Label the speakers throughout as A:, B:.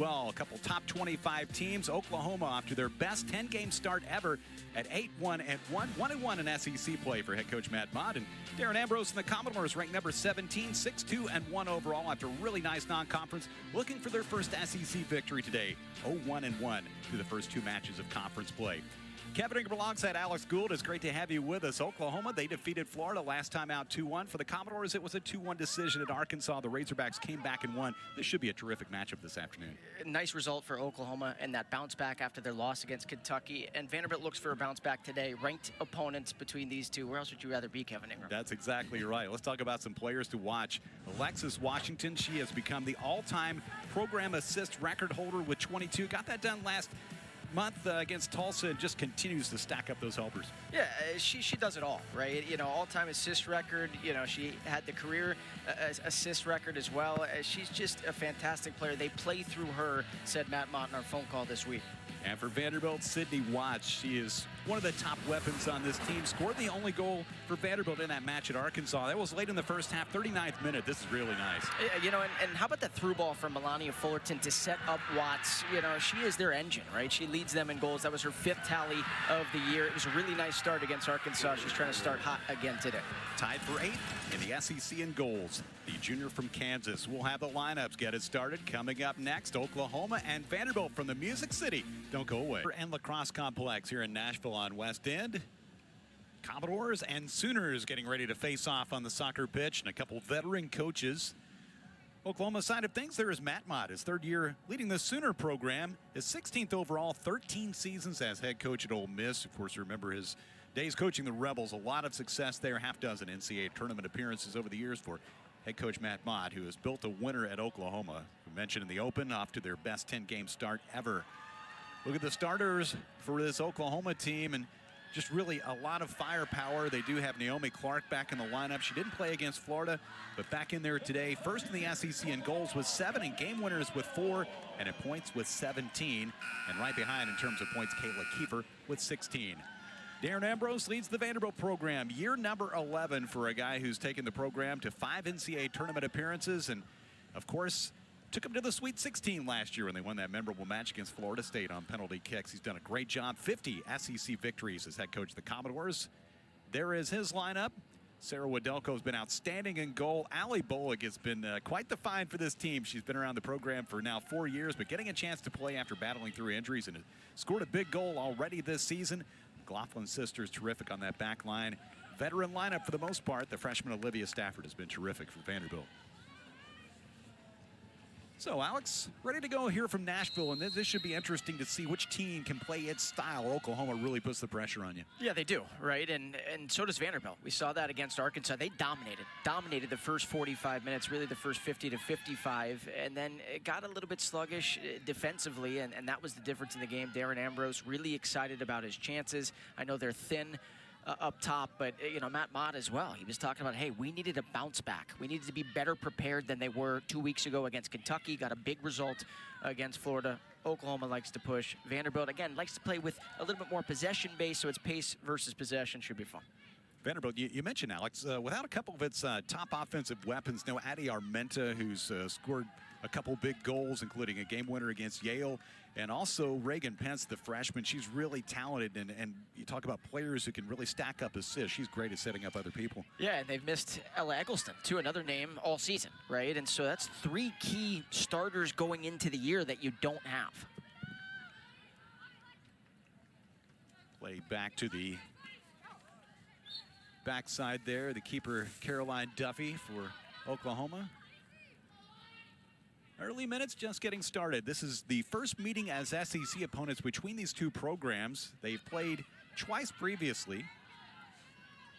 A: Well, a couple top 25 teams. Oklahoma off to their best 10-game start ever at 8-1-1, 1-1 in SEC play for head coach Matt Mott. And Darren Ambrose and the Commodores ranked number 17, 6-2-1 overall after a really nice non-conference, looking for their first SEC victory today, 0-1-1 through the first two matches of conference play. Kevin Ingram alongside Alex Gould. It's great to have you with us. Oklahoma, they defeated Florida last time out 2-1. For the Commodores, it was a 2-1 decision at Arkansas. The Razorbacks came back and won. This should be a terrific matchup this afternoon.
B: Nice result for Oklahoma and that bounce back after their loss against Kentucky. And Vanderbilt looks for a bounce back today. Ranked opponents between these two. Where else would you rather be, Kevin Ingram?
A: That's exactly right. Let's talk about some players to watch. Alexis Washington, she has become the all-time program assist record holder with 22. Got that done last month against Tulsa and just continues to stack up those helpers.
B: Yeah, she does it all, right? You know, all-time assist record. You know, she had the career assist record as well. She's just a fantastic player. They play through her, said Matt Mott in our phone call this week.
A: And for Vanderbilt, Sydney Watts, she is one of the top weapons on this team. Scored the only goal for Vanderbilt in that match at Arkansas. That was late in the first half, 39th minute. This is really nice.
B: You know, and how about that through ball from Melania Fullerton to set up Watts? You know, she is their engine, right? She leads them in goals. That was her 5th tally of the year. It was a really nice start against Arkansas. She's trying to start hot again today.
A: Tied for 8th in the SEC in goals. The junior from Kansas will have the lineups get it started. Coming up next, Oklahoma and Vanderbilt from the Music City. Don't go away. And Lacrosse Complex here in Nashville on West End. Commodores and Sooners getting ready to face off on the soccer pitch, and a couple veteran coaches. Oklahoma side of things, there is Matt Mott, his 3rd year leading the Sooner program, his 16th overall, 13 seasons as head coach at Ole Miss. Of course, remember his days coaching the Rebels, a lot of success there, half-dozen NCAA tournament appearances over the years for head coach Matt Mott, who has built a winner at Oklahoma. We mentioned in the open, off to their best 10-game start ever. Look at the starters for this Oklahoma team, and just really a lot of firepower. They do have Naomi Clark back in the lineup. She didn't play against Florida, but back in there today. First in the SEC in goals with 7, and game winners with 4, and in points with 17. And right behind in terms of points, Kayla Kiefer with 16. Darren Ambrose leads the Vanderbilt program. Year number 11 for a guy who's taken the program to 5 NCAA tournament appearances, and of course, took him to the Sweet 16 last year when they won that memorable match against Florida State on penalty kicks. He's done a great job. 50 SEC victories as head coach of the Commodores. There is his lineup. Sarah Wadelko has been outstanding in goal. Allie Bullock has been quite the find for this team. She's been around the program for now 4 years, but getting a chance to play after battling through injuries, and scored a big goal already this season. McLaughlin sisters terrific on that back line. Veteran lineup for the most part. The freshman Olivia Stafford has been terrific for Vanderbilt. So, Alex, ready to go here from Nashville, and this should be interesting to see which team can play its style. Oklahoma really puts the pressure on you.
B: Yeah, they do, right? And so does Vanderbilt. We saw that against Arkansas. They dominated the first 45 minutes, really the first 50 to 55, and then it got a little bit sluggish defensively, and that was the difference in the game. Darren Ambrose really excited about his chances. I know they're thin up top, but you know, Matt Mott as well. He was talking about, hey, we needed a bounce back. We needed to be better prepared than they were 2 weeks ago against Kentucky. Got a big result against Florida. Oklahoma likes to push. Vanderbilt, again, likes to play with a little bit more possession base, so it's pace versus possession. Should be fun.
A: Vanderbilt, you mentioned, Alex, without a couple of its top offensive weapons, no Addie Armenta, who's scored a couple big goals, including a game winner against Yale, and also Reagan Pence, the freshman. She's really talented, and you talk about players who can really stack up assists. She's great at setting up other people. Yeah,
B: and they've missed Ella Eggleston, too, another name all season, right? And so that's 3 key starters going into the year that you don't have.
A: Play back to the backside there, the keeper Caroline Duffy for Oklahoma. Early minutes just getting started. This is the first meeting as SEC opponents between these two programs. They've played twice previously.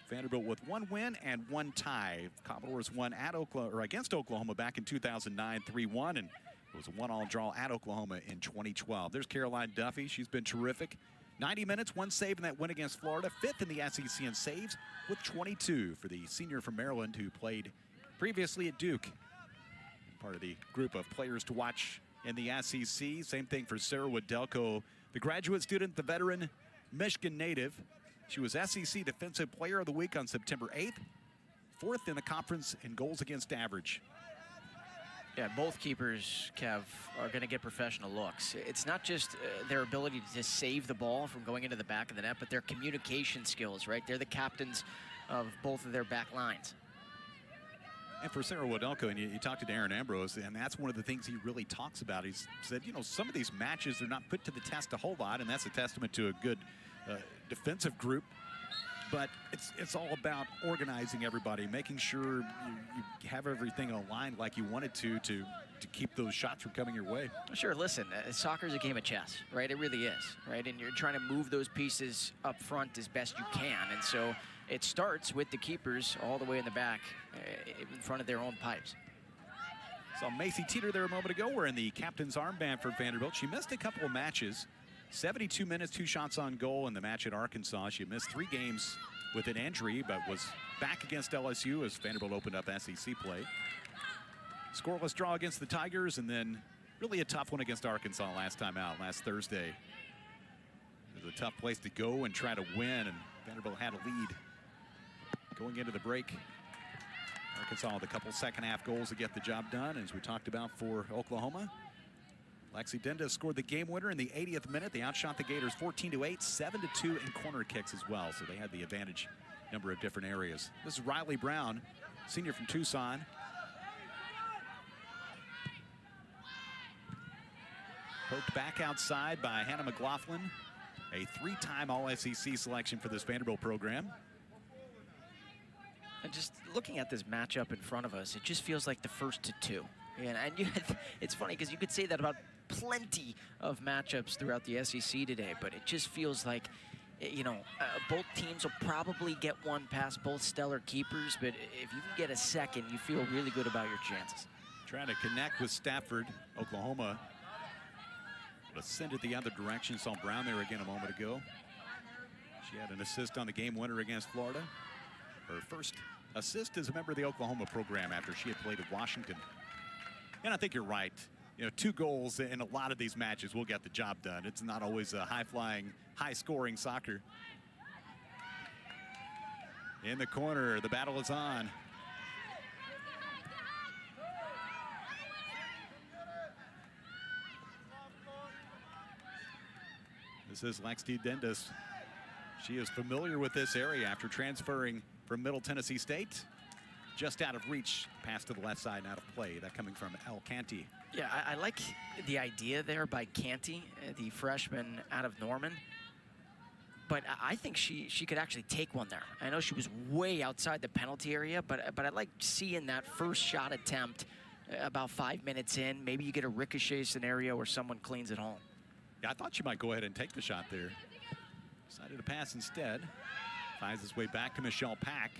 A: Vanderbilt with 1 win and 1 tie. Commodores won at against Oklahoma back in 2009, 3-1, and it was a 1-1 draw at Oklahoma in 2012. There's Caroline Duffy. She's been terrific. 90 minutes, 1 save in that win against Florida. 5th in the SEC in saves with 22 for the senior from Maryland who played previously at Duke. Part of the group of players to watch in the SEC. Same thing for Sarah Wadelko, the graduate student, the veteran Michigan native. She was SEC Defensive Player of the Week on September 8th. 4th in the conference in goals against average.
B: Yeah, both keepers, Kev, are going to get professional looks. It's not just their ability to save the ball from going into the back of the net, but their communication skills, right? They're the captains of both of their back lines.
A: And for Sarah Wadelko, and you talked to Darren Ambrose, and that's one of the things he really talks about. He's said, you know, some of these matches are not put to the test a whole lot, and that's a testament to a good defensive group. But it's all about organizing everybody, making sure you have everything aligned like you wanted to keep those shots from coming your way.
B: Sure, listen, soccer is a game of chess, right? It really is, right? And you're trying to move those pieces up front as best you can. And so it starts with the keepers all the way in the back in front of their own pipes.
A: So Macy Teeter there a moment ago wearing the captain's armband for Vanderbilt. She missed a couple of matches. 72 minutes, 2 shots on goal in the match at Arkansas. She missed 3 games with an injury, but was back against LSU as Vanderbilt opened up SEC play. Scoreless draw against the Tigers, and then really a tough one against Arkansas last time out, last Thursday. It was a tough place to go and try to win, and Vanderbilt had a lead going into the break. Arkansas with a couple second-half goals to get the job done, as we talked about for Oklahoma. Lexi Denda scored the game winner in the 80th minute. They outshot the Gators 14-8, 7-2 in corner kicks as well. So they had the advantage number of different areas. This is Riley Brown, senior from Tucson. Poked back outside by Hannah McLaughlin, a 3-time All-SEC selection for this Vanderbilt program.
B: And just looking at this matchup in front of us, it just feels like the first to 2. And it's funny because you could say that about plenty of matchups throughout the SEC today, but it just feels like, you know, both teams will probably get one past both stellar keepers, but if you can get a second, you feel really good about your chances.
A: Trying to connect with Stafford, Oklahoma. But send it the other direction. Saw Brown there again a moment ago. She had an assist on the game winner against Florida. Her first assist as a member of the Oklahoma program after she had played at Washington. And I think you're right. You know, 2 goals in a lot of these matches will get the job done. It's not always a high-flying, high-scoring soccer. In the corner, the battle is on. This is Lexi Dendas. She is familiar with this area after transferring from Middle Tennessee State. Just out of reach, pass to the left side and out of play. That coming from El Canty.
B: Yeah, I like the idea there by Canty, the freshman out of Norman. But I think she could actually take one there. I know she was way outside the penalty area, but I like seeing that first shot attempt about 5 minutes in. Maybe you get a ricochet scenario where someone cleans it home.
A: Yeah, I thought she might go ahead and take the shot there. Decided to pass instead. Finds his way back to Michelle Pack.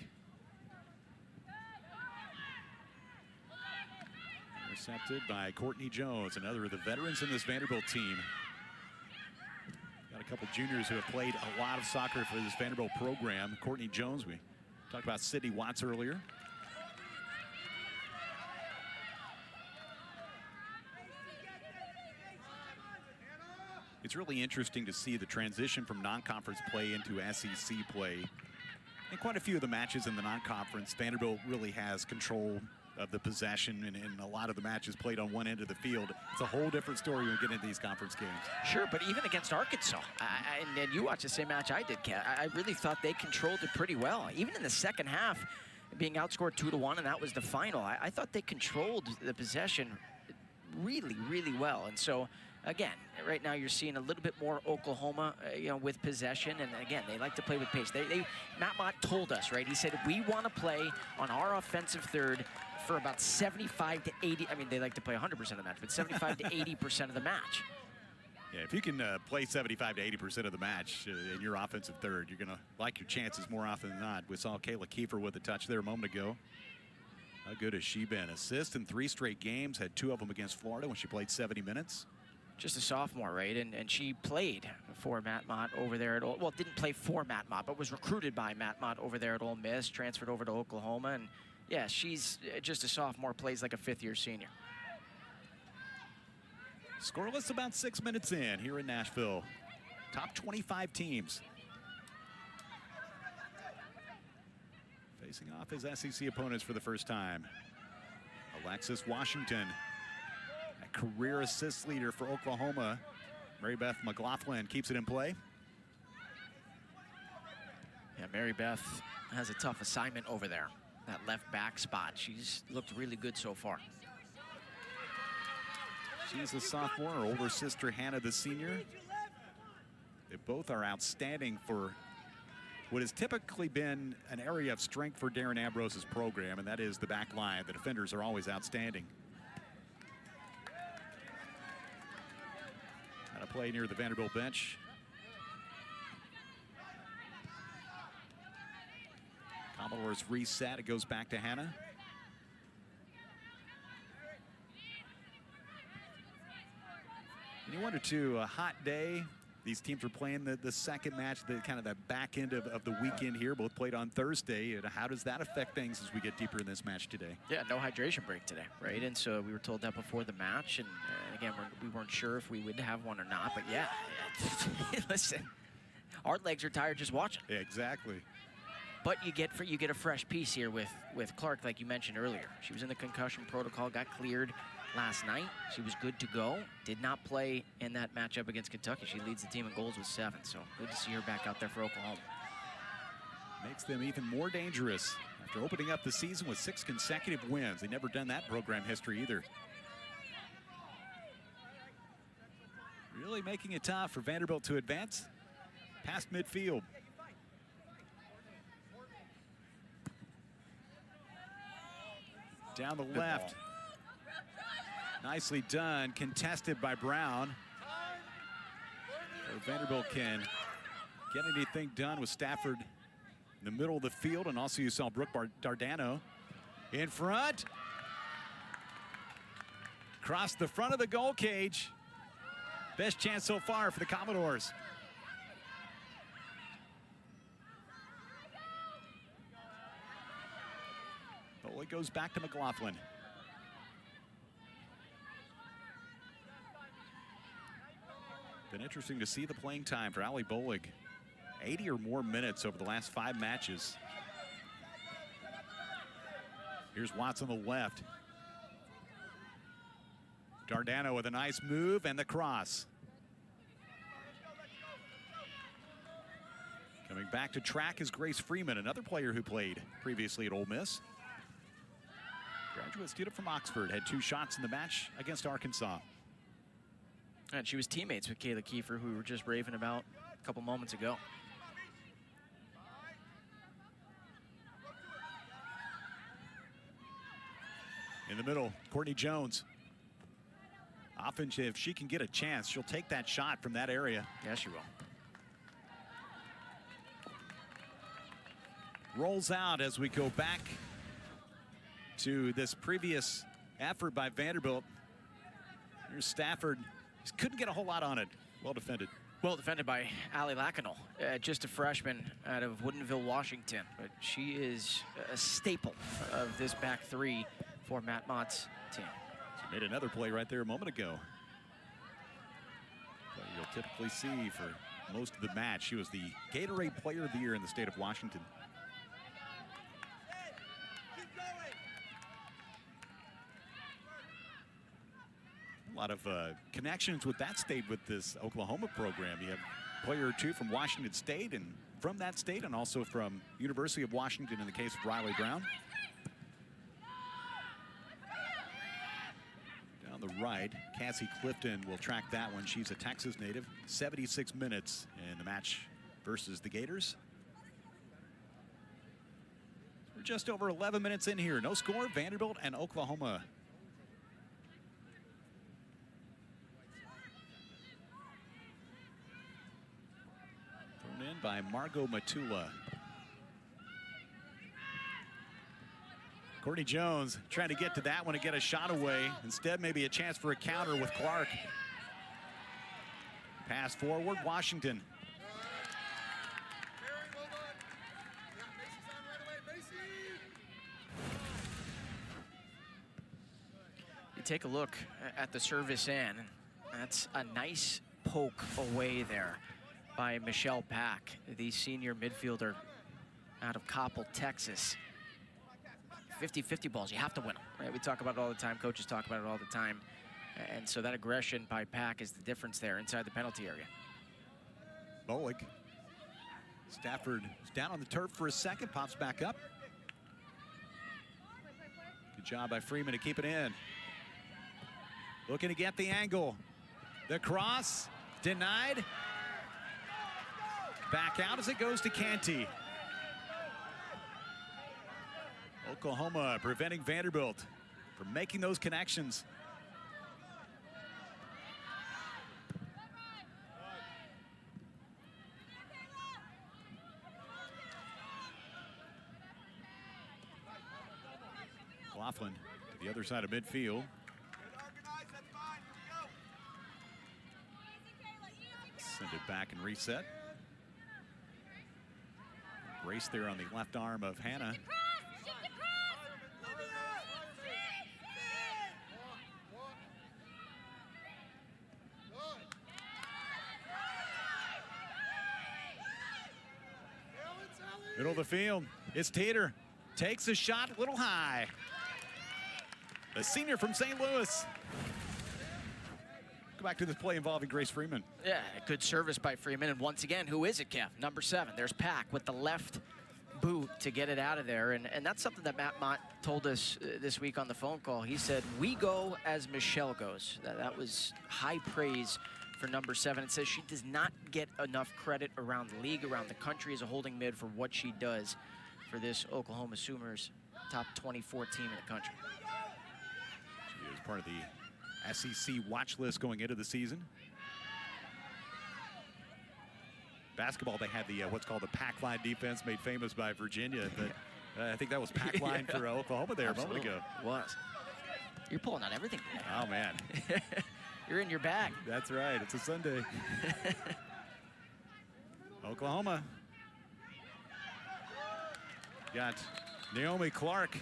A: Intercepted by Courtney Jones, another of the veterans in this Vanderbilt team. Got a couple juniors who have played a lot of soccer for this Vanderbilt program. Courtney Jones, we talked about Sydney Watts earlier. It's really interesting to see the transition from non-conference play into SEC play. In quite a few of the matches in the non-conference, Vanderbilt really has control of the possession, and in a lot of the matches played on one end of the field. It's a whole different story when we get into these conference games.
B: Sure, but even against Arkansas, and you watched the same match I did, Kat, I really thought they controlled it pretty well. Even in the second half, being outscored 2-1, and that was the final, I thought they controlled the possession really, really well. And so, again, right now you're seeing a little bit more Oklahoma, you know, with possession, and again, they like to play with pace. Matt Mott told us, right? He said, we want to play on our offensive third for about 75 to 80. I mean, they like to play 100% of the match, but 75 to 80% of the match.
A: Yeah, if you can play 75 to 80% of the match in your offensive third, you're going to like your chances more often than not. We saw Kayla Kiefer with a touch there a moment ago. How good has she been? Assist in 3 straight games, had 2 of them against Florida when she played 70 minutes.
B: Just a sophomore, right? And she played for Matt Mott over there at well, didn't play for Matt Mott, but was recruited by Matt Mott over there at Ole Miss, transferred over to Oklahoma, and yeah, she's just a sophomore, plays like a 5th-year senior.
A: Scoreless about 6 minutes in here in Nashville. Top 25 teams. Facing off as SEC opponents for the first time. Alexis Washington career assist leader for Oklahoma. Mary Beth McLaughlin keeps it in play.
B: Yeah, Mary Beth has a tough assignment over there. That left back spot. She's looked really good so far.
A: She's a sophomore. Her older sister, Hannah, the senior. They both are outstanding for what has typically been an area of strength for Darren Ambrose's program, and that is the back line. The defenders are always outstanding. Got a play near the Vanderbilt bench. Commodores reset. It goes back to Hannah. And you wonder too, a hot day. These teams are playing the second match, the kind of the back end of the weekend here. Both played on Thursday. And how does that affect things as we get deeper in this match today?
B: Yeah, no hydration break today, right? And so we were told that before the match. And again, we weren't sure if we would have one or not. But yeah, listen, our legs are tired just watching.
A: Yeah, exactly.
B: But you get a fresh piece here with Clark, like you mentioned earlier. She was in the concussion protocol, got cleared last night. She was good to go. Did not play in that matchup against Kentucky. She leads the team in goals with 7, so good to see her back out there for Oklahoma.
A: Makes them even more dangerous after opening up the season with 6 consecutive wins. They've never done that in program history either. Really making it tough for Vanderbilt to advance past midfield. Down the left. Nicely done, contested by Brown. So Vanderbilt can get anything done with Stafford in the middle of the field, and also you saw Brooke Dardano in front. Across the front of the goal cage. Best chance so far for the Commodores. It goes back to McLaughlin. Been interesting to see the playing time for Allie Bolig. 80 or more minutes over the last 5 matches. Here's Watts on the left. Dardano with a nice move and the cross. Coming back to track is Grace Freeman, another player who played previously at Ole Miss. Graduate student from Oxford, had 2 shots in the match against Arkansas.
B: And she was teammates with Kayla Kiefer, who we were just raving about a couple moments ago.
A: In the middle, Courtney Jones. Often, if she can get a chance, she'll take that shot from that area.
B: Yeah, she will.
A: Rolls out as we go back to this previous effort by Vanderbilt. Here's Stafford. Just couldn't get a whole lot on it. Well defended.
B: Well defended by Allie Lacanal, just a freshman out of Woodinville, Washington. But she is a staple of this back 3 for Matt Mott's team.
A: She made another play right there a moment ago. But you'll typically see for most of the match. She was the Gatorade Player of the Year in the state of Washington. A lot of connections with that state with this Oklahoma program. You have a player or 2 from Washington State and from that state, and also from University of Washington in the case of Riley Brown. Down the right, Cassie Clifton will track that one. She's a Texas native. 76 minutes in the match versus the Gators. We're just over 11 minutes in here. No score, Vanderbilt and Oklahoma. In by Margot Matula. Courtney Jones trying to get to that one to get a shot away. Instead, maybe a chance for a counter with Clark. Pass forward, Washington.
B: You take a look at the service end. That's a nice poke away there by Michelle Pack, the senior midfielder out of Coppell, Texas. 50-50 balls, you have to win them, right? We talk about it all the time, coaches talk about it all the time. And so that aggression by Pack is the difference there inside the penalty area.
A: Bolig. Stafford is down on the turf for a second, pops back up. Good job by Freeman to keep it in. Looking to get the angle. The cross, denied. Back out as it goes to Canty. Oklahoma preventing Vanderbilt from making those connections. Laughlin to the other side of midfield. Send it back and reset. Brace there on the left arm of Hannah. Middle of the field, it's Teeter. Takes a shot a little high. The senior from St. Louis. Go back to this play involving Grace Freeman.
B: Yeah, good service by Freeman. And once again, who is it, Kev? Number 7. There's Pack with the left boot to get it out of there. And that's something that Matt Mott told us this week on the phone call. He said, we go as Michelle goes. That was high praise for number 7. It says she does not get enough credit around the league, around the country as a holding mid for what she does for this Oklahoma Sooners top 24 team in the country.
A: She is part of the SEC watch list going into the season. Basketball, they had the what's called the pack line defense, made famous by Virginia, but I think that was pack line for Oklahoma there a moment ago.
B: It was. You're pulling out everything today.
A: Oh, man.
B: You're in your bag.
A: That's right. It's a Sunday. Oklahoma. Got Naomi Clark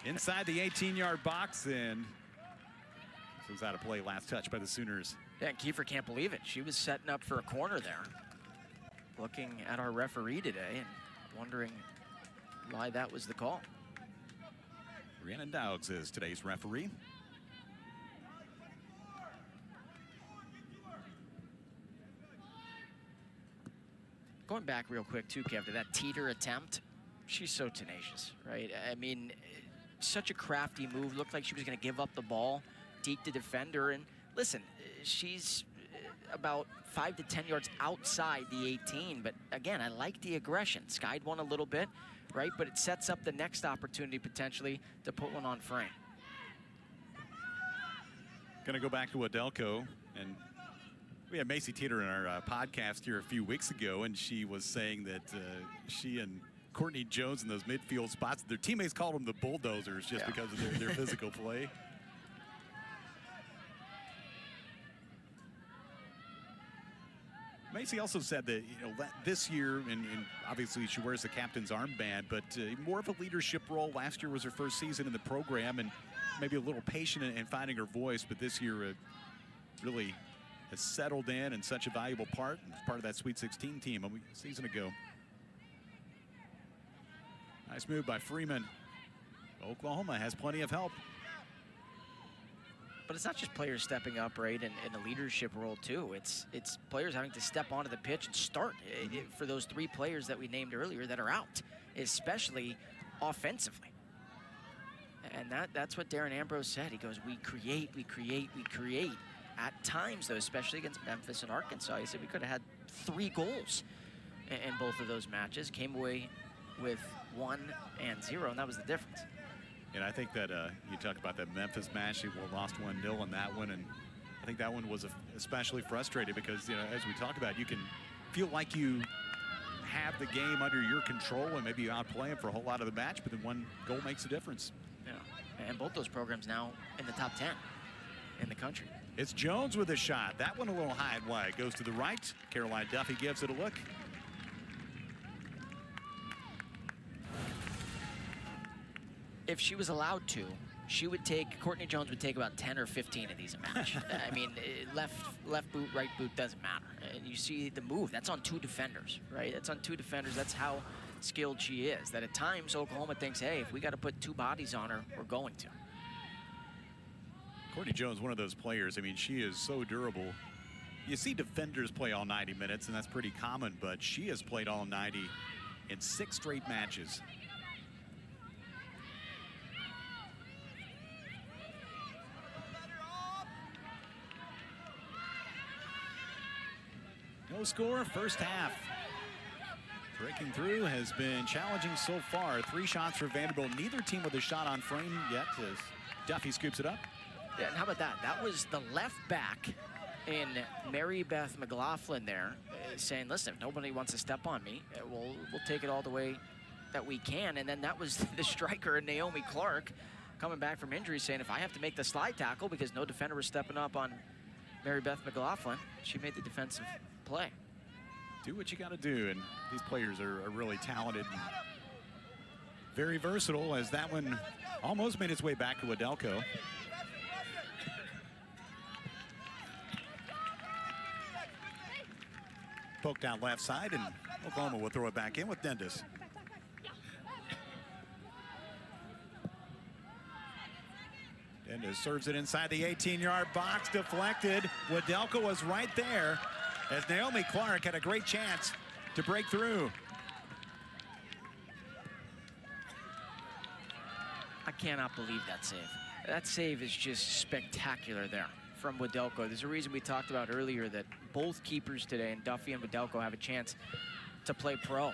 A: inside the 18-yard box, and this was out of play. Last touch by the Sooners.
B: Yeah, and Kiefer can't believe it. She was setting up for a corner there. Looking at our referee today and wondering why that was the call.
A: Rhiannon Dowds is today's referee.
B: Going back real quick too, Kev, to that Teeter attempt. She's so tenacious, right? I mean, such a crafty move. Looked like she was going to give up the ball deep to defender. And listen, she's about 5 to 10 yards outside the 18. But again, I like the aggression. Skied one a little bit, right? But it sets up the next opportunity potentially to put one on frame.
A: Going to go back to Adelco, and we had Macy Teeter in our podcast here a few weeks ago, and she was saying that she and Courtney Jones in those midfield spots, their teammates called them the bulldozers just because of their physical play. Macy also said that, this year, and obviously she wears the captain's armband, but more of a leadership role. Last year was her first season in the program, and maybe a little patient in finding her voice, but this year really has settled in and such a valuable part of that Sweet 16 team a season ago. Nice move by Freeman. Oklahoma has plenty of help.
B: But it's not just players stepping up, right, in a leadership role too. It's players having to step onto the pitch and start for those 3 players that we named earlier that are out, especially offensively. And that's what Darren Ambrose said. He goes, we create, we create, we create. At times, though, especially against Memphis and Arkansas, he said we could have had 3 goals in both of those matches. Came away with 1 and 0, and that was the difference.
A: And I think that you talked about that Memphis match. They lost 1-0 in that one, and I think that one was especially frustrating because, as we talk about, you can feel like you have the game under your control and maybe you outplay them for a whole lot of the match, but then 1 goal makes a difference.
B: Yeah, and both those programs now in the top 10 in the country.
A: It's Jones with a shot. That one a little high and wide. Goes to the right. Caroline Duffy gives it a look.
B: If she was allowed to, Courtney Jones would take about 10 or 15 of these a match. I mean, left boot, right boot, doesn't matter. And you see the move, that's on 2 defenders, right? That's on 2 defenders. That's how skilled she is. That at times, Oklahoma thinks, hey, if we got to put 2 bodies on her, we're going to.
A: Courtney Jones, one of those players. I mean, she is so durable. You see defenders play all 90 minutes, and that's pretty common, but she has played all 90 in 6 straight matches. No score, first half. Breaking through has been challenging so far. 3 shots for Vanderbilt. Neither team with a shot on frame yet as Duffy scoops it up.
B: Yeah, and how about that? That was the left back in Mary Beth McLaughlin there saying, listen, if nobody wants to step on me, we'll take it all the way that we can. And then that was the striker, Naomi Clark, coming back from injury saying, if I have to make the slide tackle because no defender was stepping up on Mary Beth McLaughlin, she made the defensive play.
A: Do what you got to do, and these players are really talented and very versatile, as that one almost made its way back to Wadelko. Poked down left side, and Oklahoma will throw it back in with Dendis. Dendis serves it inside the 18-yard box, deflected. Wadelko was right there, as Naomi Clark had a great chance to break through.
B: I cannot believe that save. That save is just spectacular there from Wadelko. There's a reason we talked about earlier that both keepers today, and Duffy and Wadelko, have a chance to play pro.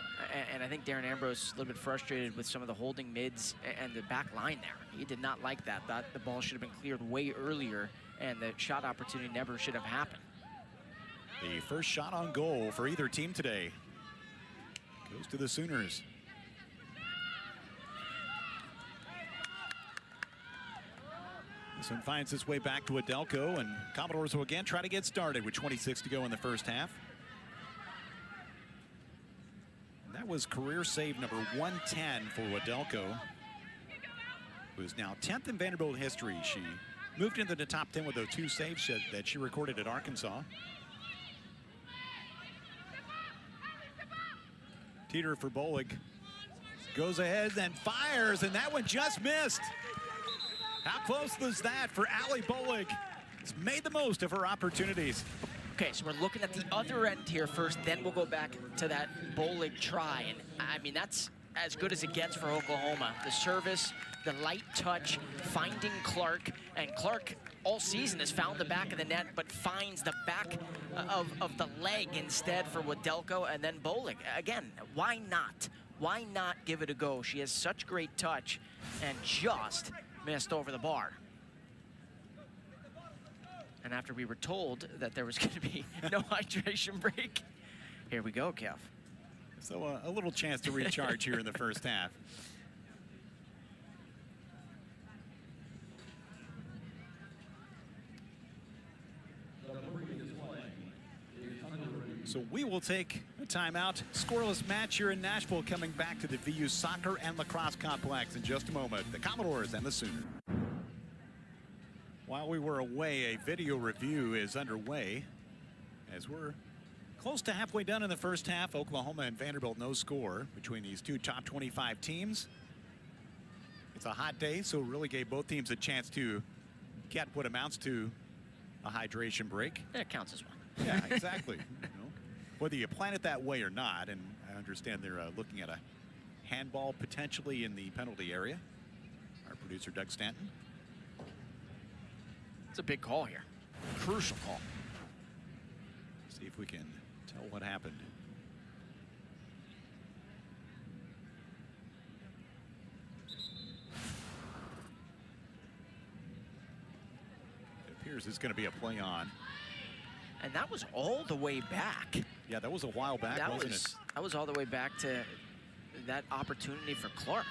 B: And I think Darren Ambrose is a little bit frustrated with some of the holding mids and the back line there. He did not like that. Thought the ball should have been cleared way earlier, and the shot opportunity never should have happened.
A: The first shot on goal for either team today goes to the Sooners. This one finds its way back to Wadelko, and Commodores will again try to get started with 26 to go in the first half. And that was career save number 110 for Wadelko, who's now 10th in Vanderbilt history. She moved into the top 10 with those 2 saves that she recorded at Arkansas. Teeter for Bolig. Goes ahead and fires, and that one just missed. How close was that for Allie Bolig? Has made the most of her opportunities.
B: Okay, so we're looking at the other end here first, then we'll go back to that Bolig try. And I mean, that's as good as it gets for Oklahoma. The service, the light touch, finding Clark, and Clark all season has found the back of the net, but finds the back of the leg instead for Wadelko, and then Bolig. Again, why not? Why not give it a go? She has such great touch and just missed over the bar. And after we were told that there was going to be no hydration break, here we go, Kev.
A: So a little chance to recharge here in the first half. So we will take a timeout. Scoreless match here in Nashville, coming back to the WSoccer and Lacrosse Complex in just a moment. The Commodores and the Sooners. While we were away, a video review is underway as we're close to halfway done in the first half. Oklahoma and Vanderbilt, no score between these 2 top 25 teams. It's a hot day, so it really gave both teams a chance to get what amounts to a hydration break.
B: That counts as one.
A: Yeah, exactly. Whether you plan it that way or not, and I understand they're looking at a handball potentially in the penalty area. Our producer, Doug Stanton.
B: It's a big call here. Crucial call.
A: See if we can tell what happened. It appears it's going to be a play on.
B: And that was all the way back.
A: Yeah, that was a while back, wasn't it?
B: That was all the way back to that opportunity for Clark.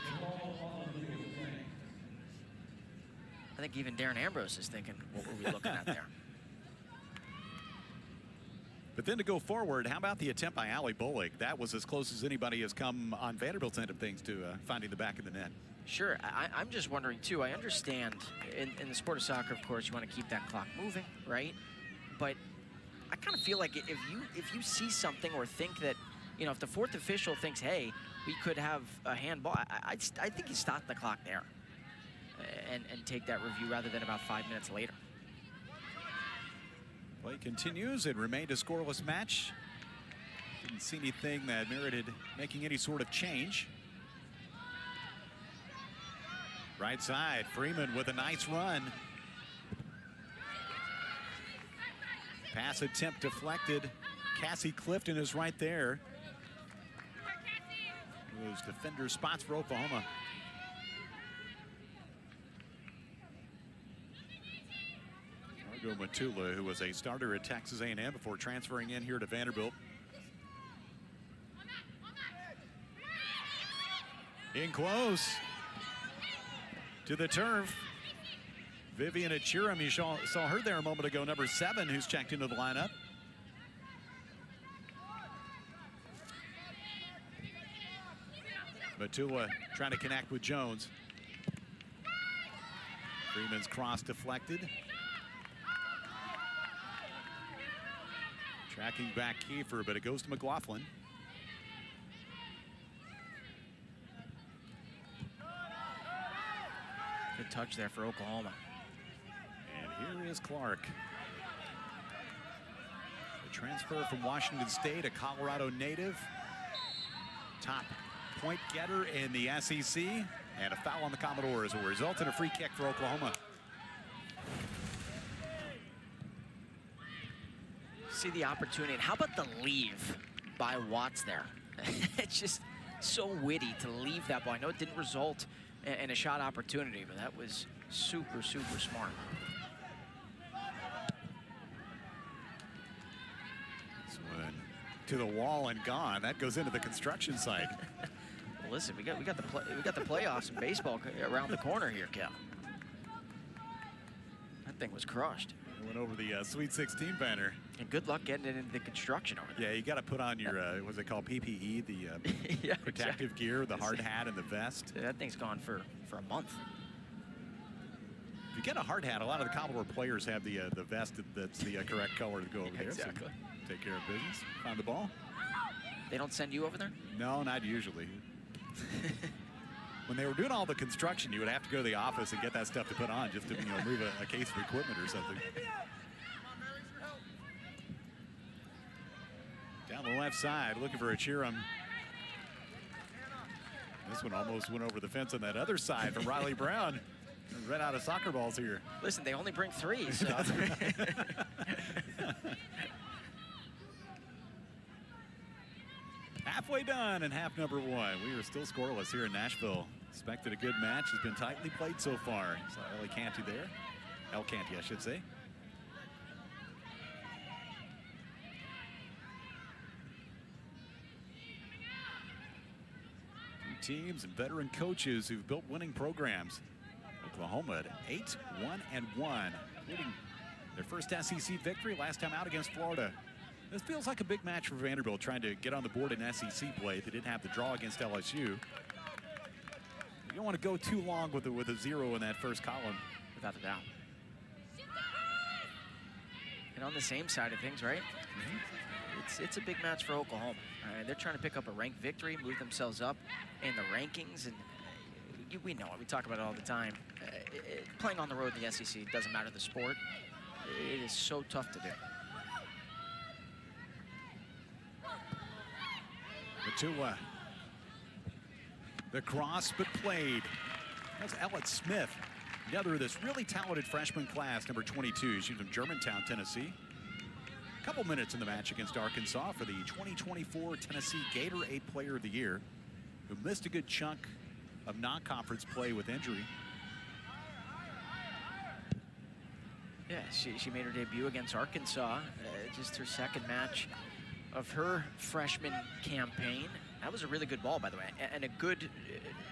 B: I think even Darren Ambrose is thinking, what were we looking at there?
A: But then to go forward, how about the attempt by Allie Bolig? That was as close as anybody has come on Vanderbilt's end of things to finding the back of the net.
B: Sure, I'm just wondering too, I understand in the sport of soccer, of course, you want to keep that clock moving, right? But I kind of feel like if you see something or think that, you know, if the 4th official thinks, hey, we could have a handball, I think you stop the clock there. and take that review rather than about 5 minutes later.
A: Play continues. It remained a scoreless match. Didn't see anything that merited making any sort of change. Right side, Freeman with a nice run. Pass attempt deflected. Cassie Clifton is right there. Those defender spots for Oklahoma. Margot Matula, who was a starter at Texas A&M before transferring in here to Vanderbilt. In close to the turf. Vivian Achiram, you saw her there a moment ago, number 7, who's checked into the lineup. Matula trying to connect with Jones. Freeman's cross deflected. Tracking back Kiefer, but it goes to McLaughlin.
B: Good touch there for Oklahoma.
A: And here is Clark. The transfer from Washington State, a Colorado native. Top point getter in the SEC. And a foul on the Commodores will result in a free kick for Oklahoma.
B: See the opportunity. And how about the leave by Watts there? It's just so witty to leave that ball. I know it didn't result in a shot opportunity, but that was super, super smart.
A: This one to the wall and gone. That goes into the construction site.
B: Well, listen, we got the playoffs in baseball around the corner here, Cal. That thing was crushed.
A: It went over the Sweet 16 banner.
B: And good luck getting it into the construction over there.
A: Yeah, you got to put on your, what's it called, PPE, the
B: yeah,
A: protective gear, the hard hat and the vest.
B: That thing's gone for a month.
A: If you get a hard hat, a lot of the Commodore players have the vest that's the correct color to go over there.
B: Exactly.
A: So take care of business. Find the ball.
B: They don't send you over there?
A: No, not usually. When they were doing all the construction, you would have to go to the office and get that stuff to put on just to move a case of equipment or something. Down the left side, looking for Achiram. This one almost went over the fence on that other side from Riley Brown. Ran out of soccer balls here.
B: Listen, they only bring 3, so.
A: Halfway done in half number 1. We are still scoreless here in Nashville. Expected a good match. Has been tightly played so far. Saw Ellie Canty there. El Canty, I should say. Two teams and veteran coaches who've built winning programs. Oklahoma at 8-1-1, including their first SEC victory last time out against Florida. This feels like a big match for Vanderbilt, trying to get on the board in SEC play. They didn't have the draw against LSU. You don't want to go too long with a 0 in that first column.
B: Without a doubt. And on the same side of things, right? Mm-hmm. It's a big match for Oklahoma. They're trying to pick up a ranked victory, move themselves up in the rankings, and we know it. We talk about it all the time. Playing on the road in the SEC doesn't matter the sport. It is so tough to do.
A: Matula. The cross, but played. That's Ellett Smith, another of this really talented freshman class, number 22. She's from Germantown, Tennessee. A couple minutes in the match against Arkansas for the 2024 Tennessee Gatorade Player of the Year, who missed a good chunk of non-conference play with injury.
B: Yeah, she made her debut against Arkansas, just her second match of her freshman campaign. That was a really good ball, by the way, and a good,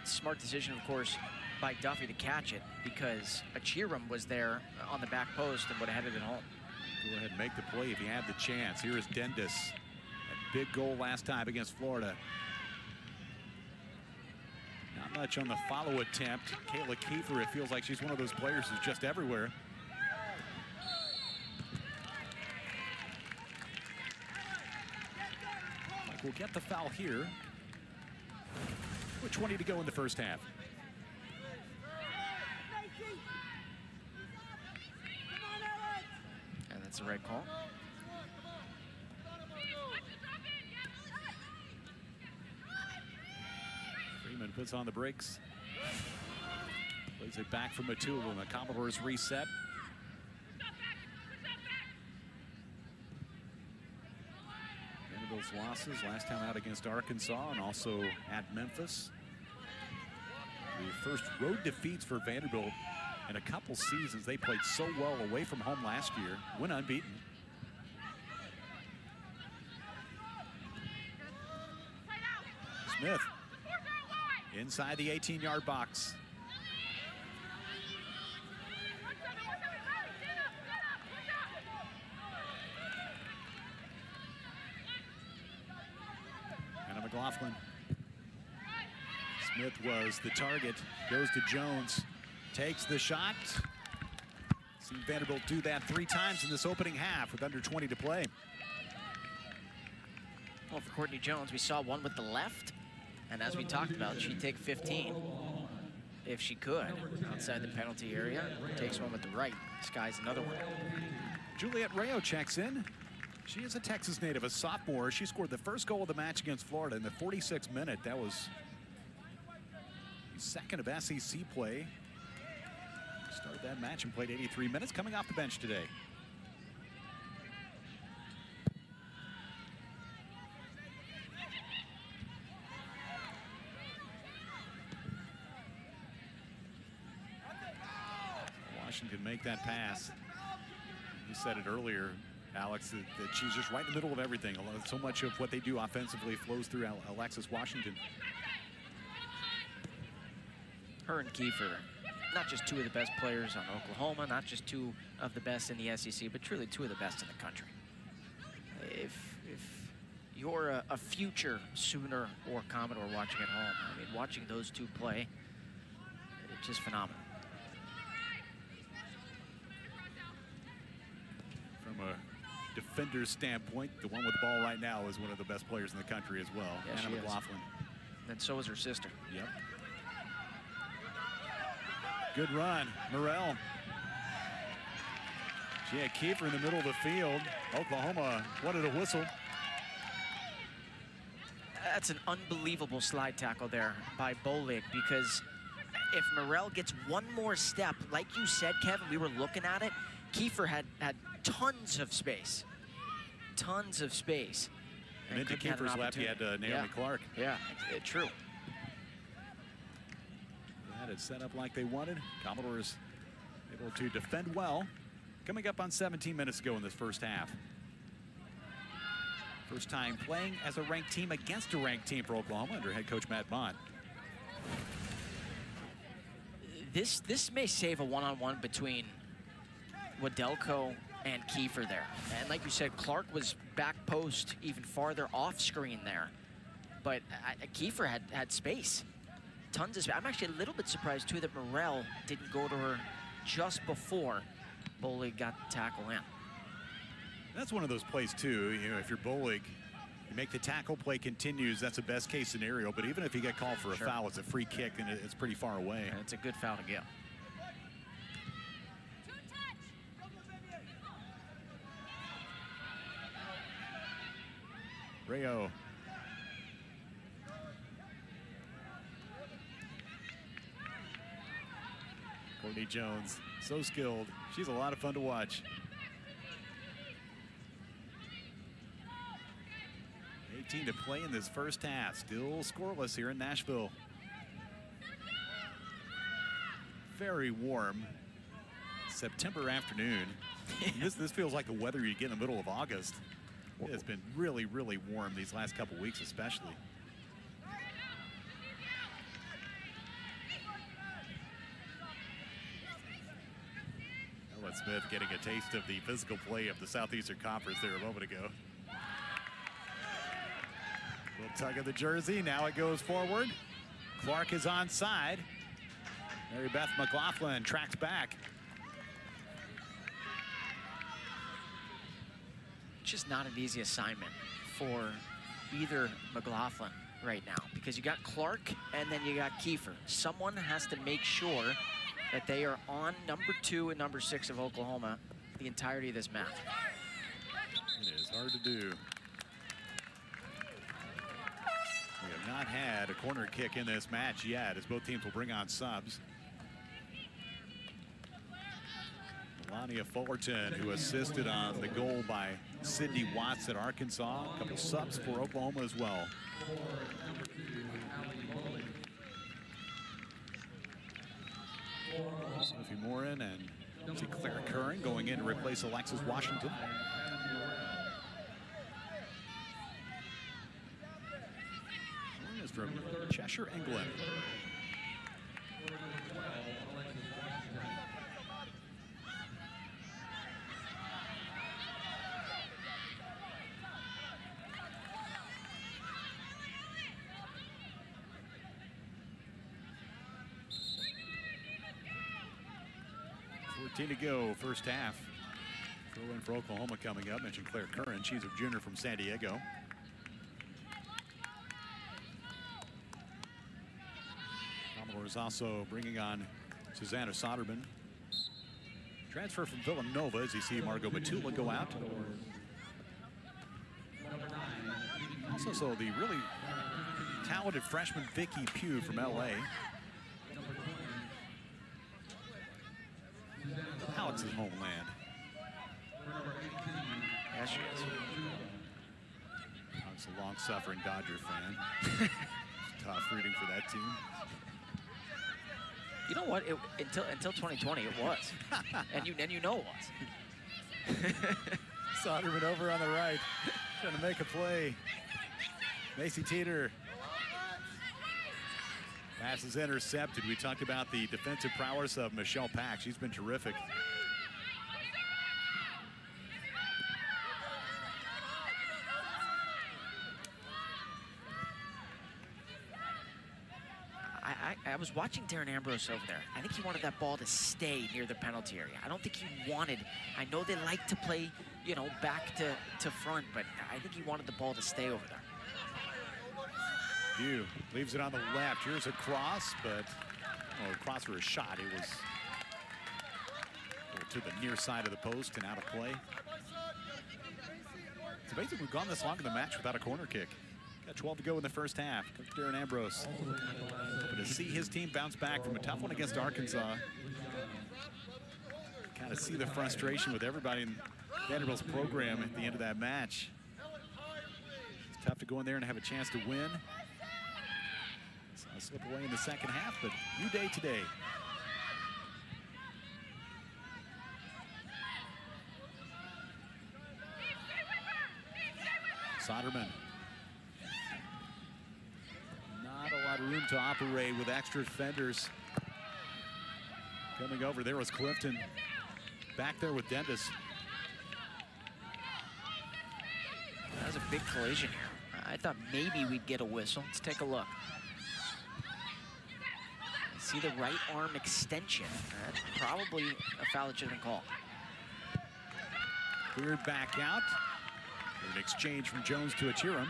B: smart decision, of course, by Duffy to catch it, because Achiram was there on the back post and would have headed it home.
A: Go ahead and make the play if you have the chance. Here is Dendis. A big goal last time against Florida. Not much on the follow attempt. Kayla Kiefer, it feels like she's one of those players who's just everywhere. We'll get the foul here. With 20 to go in the first half.
B: That's the right call.
A: Freeman puts on the brakes. Plays it back from Matul, and the Commodores reset. Vanderbilt's losses last time out against Arkansas and also at Memphis. The first road defeats for Vanderbilt in a couple seasons. They played so well away from home last year, went unbeaten. Smith inside the 18-yard box. And McLaughlin. Smith was the target, goes to Jones, takes the shot. Seen Vanderbilt do that 3 times in this opening half with under 20 to play.
B: Well, for Courtney Jones, we saw one with the left, and as we talked about, she'd take 15 if she could outside the penalty area. Takes one with the right, skies another one.
A: Juliet Rayo checks in. She is a Texas native, a sophomore. She scored the first goal of the match against Florida in the 46th minute. That was the second of SEC play. Started that match and played 83 minutes, coming off the bench today. Washington make that pass. You said it earlier, Alex, that she's just right in the middle of everything. So much of what they do offensively flows through Alexis Washington.
B: Her and Kiefer, not just 2 of the best players on Oklahoma, not just 2 of the best in the SEC, but truly 2 of the best in the country. If you're a future Sooner or Commodore watching at home, I mean, watching those 2 play, it's just phenomenal.
A: From a defender's standpoint, the one with the ball right now is one of the best players in the country as well,
B: Yeah,
A: Anna McLaughlin.
B: And so is her sister.
A: Yep. Good run, Morrell. She had Kiefer in the middle of the field. Oklahoma wanted a whistle.
B: That's an unbelievable slide tackle there by Bolig, because if Morrell gets one more step, like you said, Kevin, we were looking at it, Kiefer had tons of space. Tons of space.
A: And into Kiefer's left, he had Naomi Clark.
B: Yeah, true.
A: Had it set up like they wanted. Commodores able to defend well. Coming up on 17 minutes to go in this first half. First time playing as a ranked team against a ranked team for Oklahoma under head coach Matt Bond.
B: This may save a one-on-one between Wadelko and Kiefer there. And like you said, Clark was back post even farther off screen there. But Kiefer had space. Tons of space. I'm actually a little bit surprised too that Morrell didn't go to her just before Bolig got the tackle in.
A: That's one of those plays too. You know, if you're Bolig, you make the tackle, play continues. That's a best case scenario. But even if you get called for a foul, it's a free kick and it's pretty far away.
B: And it's a good foul to get.
A: Rayo. Courtney Jones, so skilled. She's a lot of fun to watch. 18 to play in this first half. Still scoreless here in Nashville. Very warm September afternoon. This feels like the weather you get in the middle of August. It has been really, really warm these last couple weeks especially. Ellen Smith getting a taste of the physical play of the Southeastern Conference there a moment ago. Little tug of the jersey, now it goes forward. Clark is onside. Mary Beth McLaughlin tracks back.
B: Just not an easy assignment for either McLaughlin right now, because you got Clark and then you got Kiefer. Someone has to make sure that they are on number 2 and number 6 of Oklahoma the entirety of this match.
A: It is hard to do. We have not had a corner kick in this match yet, as both teams will bring on subs. Melania Fullerton, who assisted on the goal by Sydney Watts at Arkansas. A couple subs for Oklahoma as well. Sophie Morin and Claire Curran going in to replace Alexis Washington. Morin is from Cheshire, England. To go, first half. Throw in for Oklahoma coming up. Mentioned Claire Curran. She's a junior from San Diego. Commodores also bringing on Susanna Soderman. Transfer from Villanova, as you see Margot Matula go out. Also so the really talented freshman Vicky Pugh from LA. Alex's homeland.
B: Yeah, she is.
A: Alex, a long-suffering Dodger fan. Tough rooting for that team.
B: You know what? Until 2020, it was, and you know it was.
A: Soderman over on the right, trying to make a play. Macy Teeter. Pass is intercepted. We talked about the defensive prowess of Michelle Pack. She's been terrific.
B: I was watching Darren Ambrose over there. I think he wanted that ball to stay near the penalty area. I don't think he wanted, I know they like to play, you know, back to front, but I think he wanted the ball to stay over there.
A: Pugh leaves it on the left. Here's a cross, but a cross for a shot. It was to the near side of the post and out of play. It's amazing we've gone this long in the match without a corner kick. Got 12 to go in the first half. Coach Darren Ambrose hoping to see his team bounce back from a tough one against Arkansas. Kind of see the frustration with everybody in Vanderbilt's program at the end of that match. It's tough to go in there and have a chance to win. So I slip away in the second half, but new day today. Soderman. Not a lot of room to operate with extra defenders. Coming over there was Clifton. Back there with Dentis.
B: That was a big collision here. I thought maybe we'd get a whistle. Let's take a look. See the right arm extension. That's probably a foul that should have been called.
A: Cleared back out. An exchange from Jones to Achiram.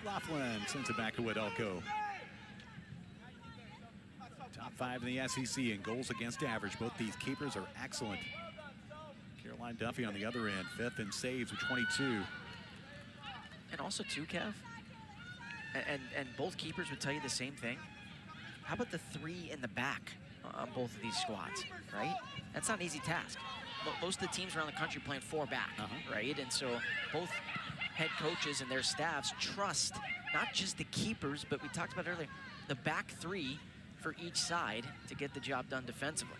A: Laughlin sends it back to Wedelko. Top 5 in the SEC in goals against average. Both these keepers are excellent. Caroline Duffy on the other end, 5th in saves with 22.
B: And also too, Kev, and both keepers would tell you the same thing. How about the 3 in the back on both of these squads, right? That's not an easy task. Most of the teams around the country playing 4 back, right? And so both head coaches and their staffs trust not just the keepers, but we talked about earlier, the back 3 for each side to get the job done defensively.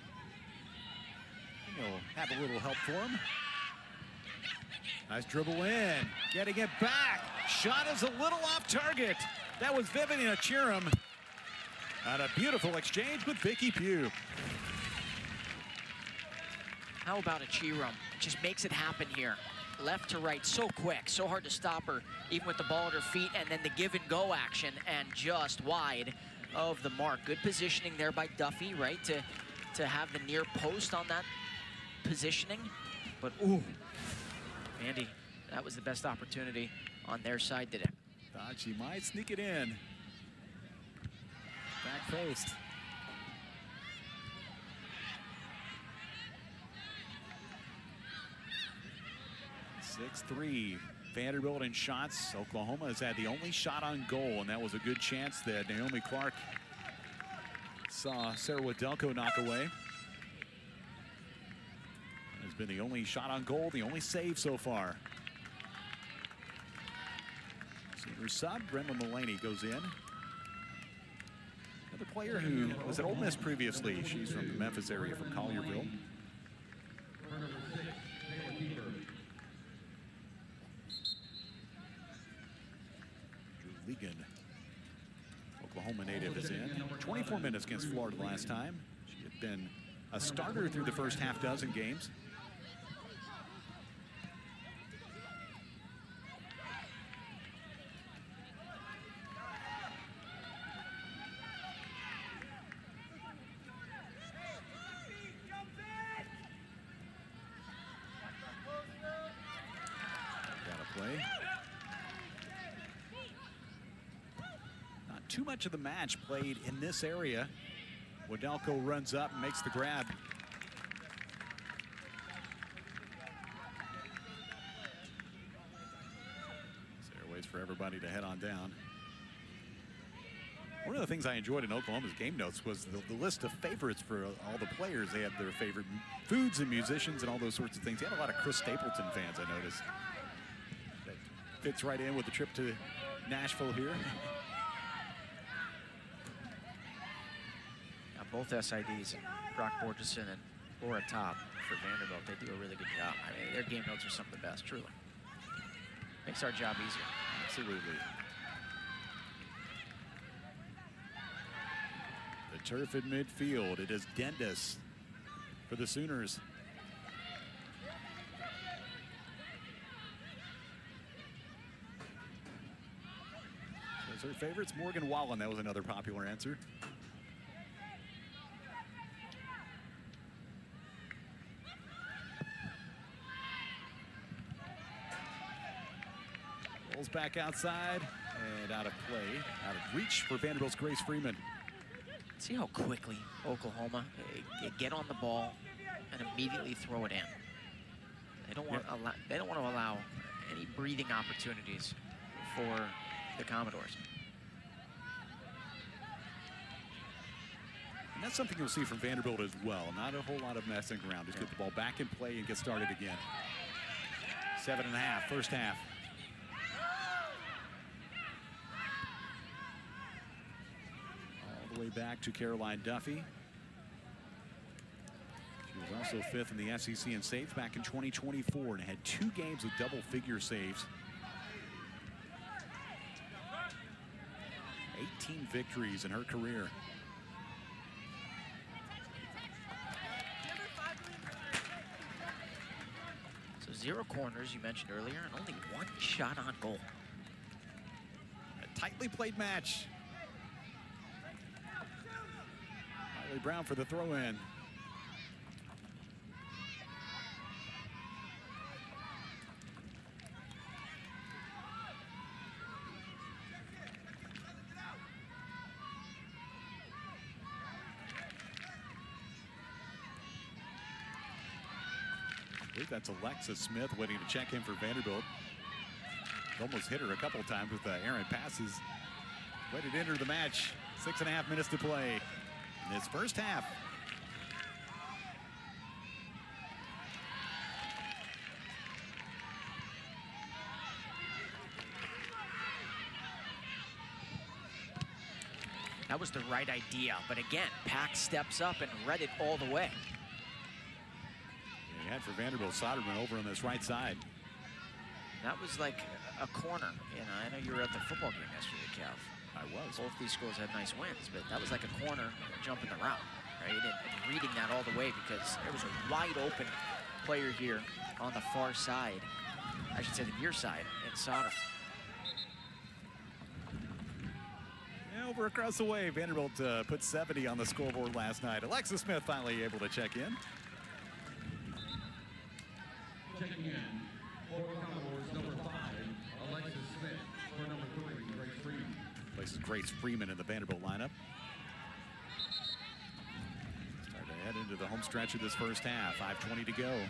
A: He'll have a little help for him. Nice dribble in, getting it back. Shot is a little off target. That was Vivian Achiram. And a beautiful exchange with Vicky Pugh.
B: How about Achiram? Just makes it happen here. Left to right, so quick, so hard to stop her, even with the ball at her feet, and then the give and go action, and just wide of the mark. Good positioning there by Duffy, right, to have the near post on that positioning. But ooh, Andy, that was the best opportunity on their side today.
A: Thought she might sneak it in. Back post. 6-3. Vanderbilt in shots. Oklahoma has had the only shot on goal, and that was a good chance that Naomi Clark saw Sarah Wadelko knock away. Has been the only shot on goal, the only save so far. Senior sub, Brenda Mullaney goes in. Another player who was at Ole Miss previously. She's from the Memphis area, from Collierville. Legan, Oklahoma native, is in. 24 minutes against Florida last time. She had been a starter through the first half dozen games. Too much of the match played in this area. Wadelko runs up and makes the grab. Sarah waits for everybody to head on down. One of the things I enjoyed in Oklahoma's game notes was the list of favorites for all the players. They had their favorite foods and musicians and all those sorts of things. They had a lot of Chris Stapleton fans, I noticed. That fits right in with the trip to Nashville here.
B: Both SIDs, Brock Borgeson and Laura Top for Vanderbilt, they do a really good job. I mean, their game notes are some of the best, truly. Makes our job easier.
A: Absolutely. The turf in midfield. It is Dendas for the Sooners. So her favorites, Morgan Wallen. That was another popular answer. Back outside and out of play, out of reach for Vanderbilt's Grace Freeman.
B: See how quickly Oklahoma get on the ball and immediately throw it in. They don't want to allow any breathing opportunities for the Commodores.
A: And that's something you'll see from Vanderbilt as well. Not a whole lot of messing around. Just get the ball back in play and get started again. 7.5, first half. Way back to Caroline Duffy. She was also 5th in the SEC in saves back in 2024 and had 2 games with double-figure saves. 18 victories in her career.
B: So 0 corners, you mentioned earlier, and only 1 shot on goal.
A: A tightly played match. Brown for the throw-in. I believe that's Alexa Smith waiting to check in for Vanderbilt. Almost hit her a couple times with errant passes. Ready to enter the match. 6.5 minutes to play. This first half.
B: That was the right idea, but again, Pack steps up and read it all the way.
A: You had for Vanderbilt Soderman over on this right side.
B: That was like a corner. You know, I know you were at the football game yesterday, Cal.
A: I was.
B: Both these schools had nice wins, but that was like a corner jumping the route, right? And reading that all the way because there was a wide open player here on the far side. I should say the near side in Sodom.
A: Yeah, over across the way, Vanderbilt put 70 on the scoreboard last night. Alexa Smith finally able to check in.
C: Checking in for Commodores number 5, Alexa Smith. For number 3, Grace Freeman.
A: Places Grace Freeman in the Vanderbilt lineup. Start to head into the home stretch of this first half. 5:20 to go.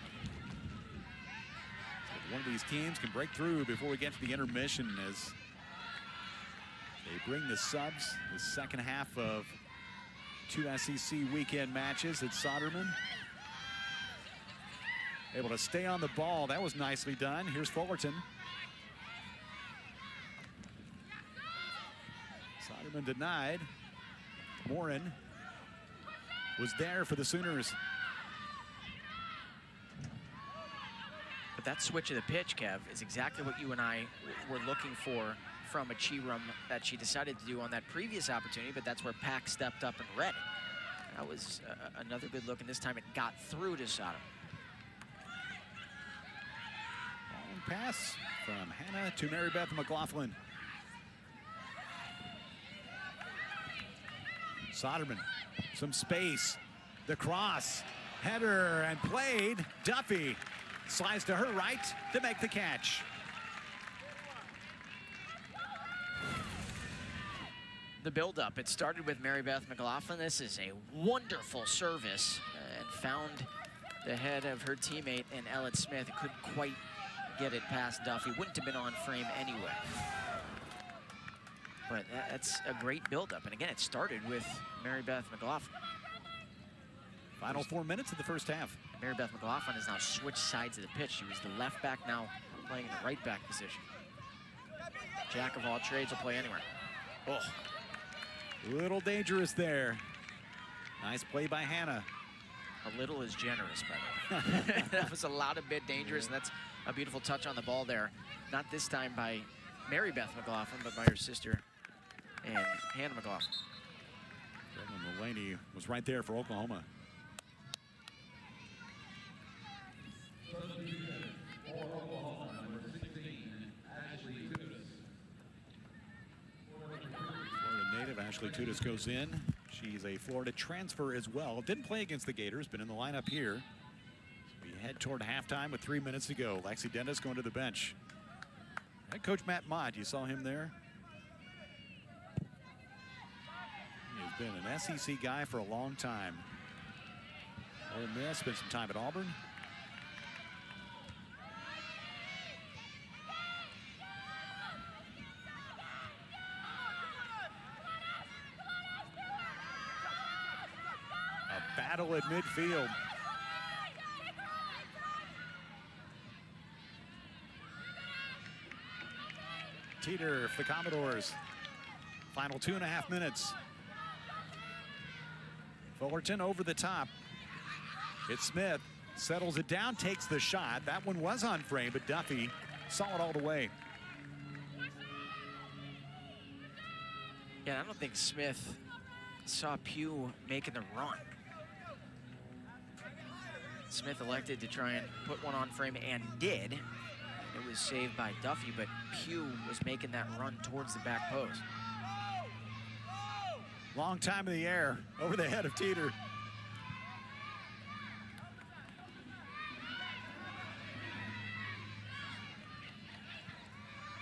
A: one of these teams can break through before we get to the intermission as they bring the subs the second half of 2 SEC weekend matches. It's Soderman able to stay on the ball. That was nicely done. Here's Fullerton. Soderman denied. Morin was there for the Sooners.
B: But that switch of the pitch, Kev, is exactly what you and I were looking for from a Chirum that she decided to do on that previous opportunity, but that's where Pack stepped up and read it. That was another good look, and this time it got through to Sodom.
A: Long pass from Hannah to Mary Beth McLaughlin. Soderman, some space, the cross, header and played. Duffy slides to her right to make the catch.
B: The build-up, it started with Mary Beth McLaughlin. This is a wonderful service and found the head of her teammate in Ellett Smith. It couldn't quite get it past Duffy. Wouldn't have been on frame anyway. But that's a great build-up. And again, it started with Mary Beth McLaughlin.
A: Final 4 minutes of the first half.
B: Mary Beth McLaughlin has now switched sides of the pitch. She was the left back, now playing in the right back position. Jack of all trades will play anywhere. Oh.
A: A little dangerous there. Nice play by Hannah.
B: A little is generous, by the way. That was a lot of bit dangerous, and that's a beautiful touch on the ball there. Not this time by Mary Beth McLaughlin, but by her sister and Hannah McLaughlin.
A: Mulaney was right there for Oklahoma. Florida native Ashley Tudis goes in. She's a Florida transfer as well. Didn't play against the Gators, been in the lineup here. We head toward halftime with 3 minutes to go. Lexi Dennis going to the bench. Head coach Matt Mott, you saw him there. He has been an SEC guy for a long time. Ole Miss, spent some time at Auburn. A battle at midfield. Teeter for the Commodores. Final 2.5 minutes. Fullerton over the top. It's Smith. Settles it down, takes the shot. That one was on frame, but Duffy saw it all the way.
B: Yeah, I don't think Smith saw Pugh making the run. Smith elected to try and put one on frame and did. It was saved by Duffy, but Pugh was making that run towards the back post.
A: Long time in the air, over the head of Teeter.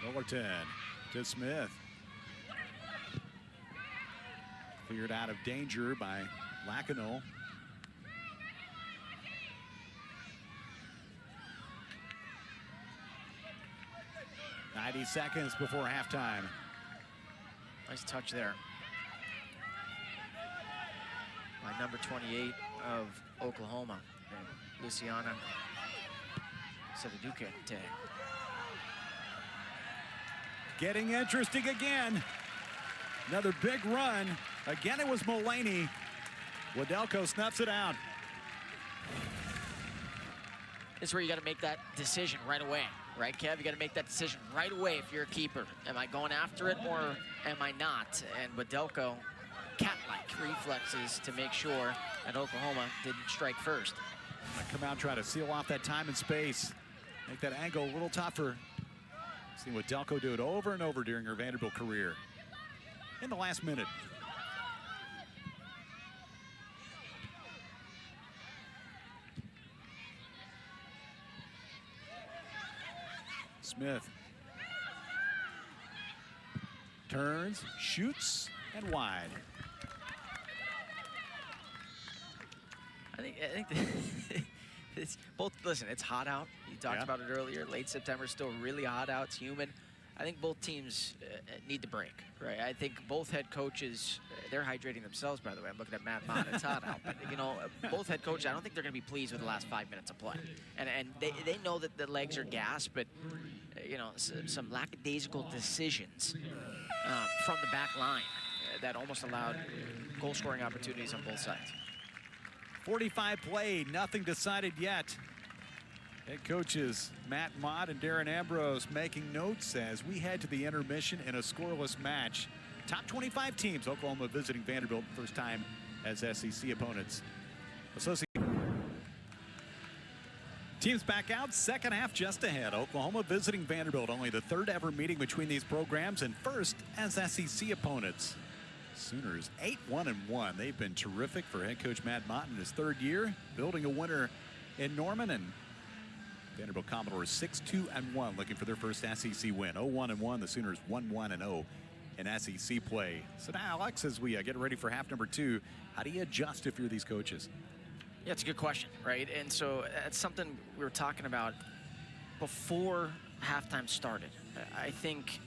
A: Fullerton to Smith. Cleared out of danger by Lacanau. .90 seconds before halftime.
B: Nice touch there by number 28 of Oklahoma, Luciana Sedaduke.
A: Getting interesting again. Another big run. Again, it was Mulaney. Wadelko snuffs it out.
B: This is where you got to make that decision right away. Right, Kev? You got to make that decision right away if you're a keeper. Am I going after it or am I not? And Wadelko, cat-like reflexes to make sure that Oklahoma didn't strike first.
A: Come out, try to seal off that time and space. Make that angle a little tougher. Seen Wadelko do it over and over during her Vanderbilt career. In the last minute. Smith turns, shoots, and wide.
B: I think it's both. Listen, it's hot out. You talked about it earlier. Late September, still really hot out. It's humid. I think both teams need the break, right? I think both head coaches, they're hydrating themselves, by the way. I'm looking at Matt Mott. It's hot out. But, you know, both head coaches, I don't think they're going to be pleased with the last 5 minutes of play. And they know that the legs are gassed, but, you know, some lackadaisical decisions from the back line that almost allowed goal-scoring opportunities on both sides.
A: 45 played, nothing decided yet. Head coaches Matt Mott and Darren Ambrose making notes as we head to the intermission in a scoreless match. Top 25 teams, Oklahoma visiting Vanderbilt first time as SEC opponents. Teams back out, second half just ahead. Oklahoma visiting Vanderbilt, only the third ever meeting between these programs and first as SEC opponents. Sooners 8-1-1. They've been terrific for head coach Matt Mott in his third year, building a winner in Norman, and Vanderbilt Commodores 6-2-1, looking for their first SEC win. 0-1-1, the Sooners 1-1-0 in SEC play. So now, Alex, as we get ready for half number 2, how do you adjust if you're these coaches?
B: Yeah, it's a good question, right? And so that's something we were talking about before halftime started. I think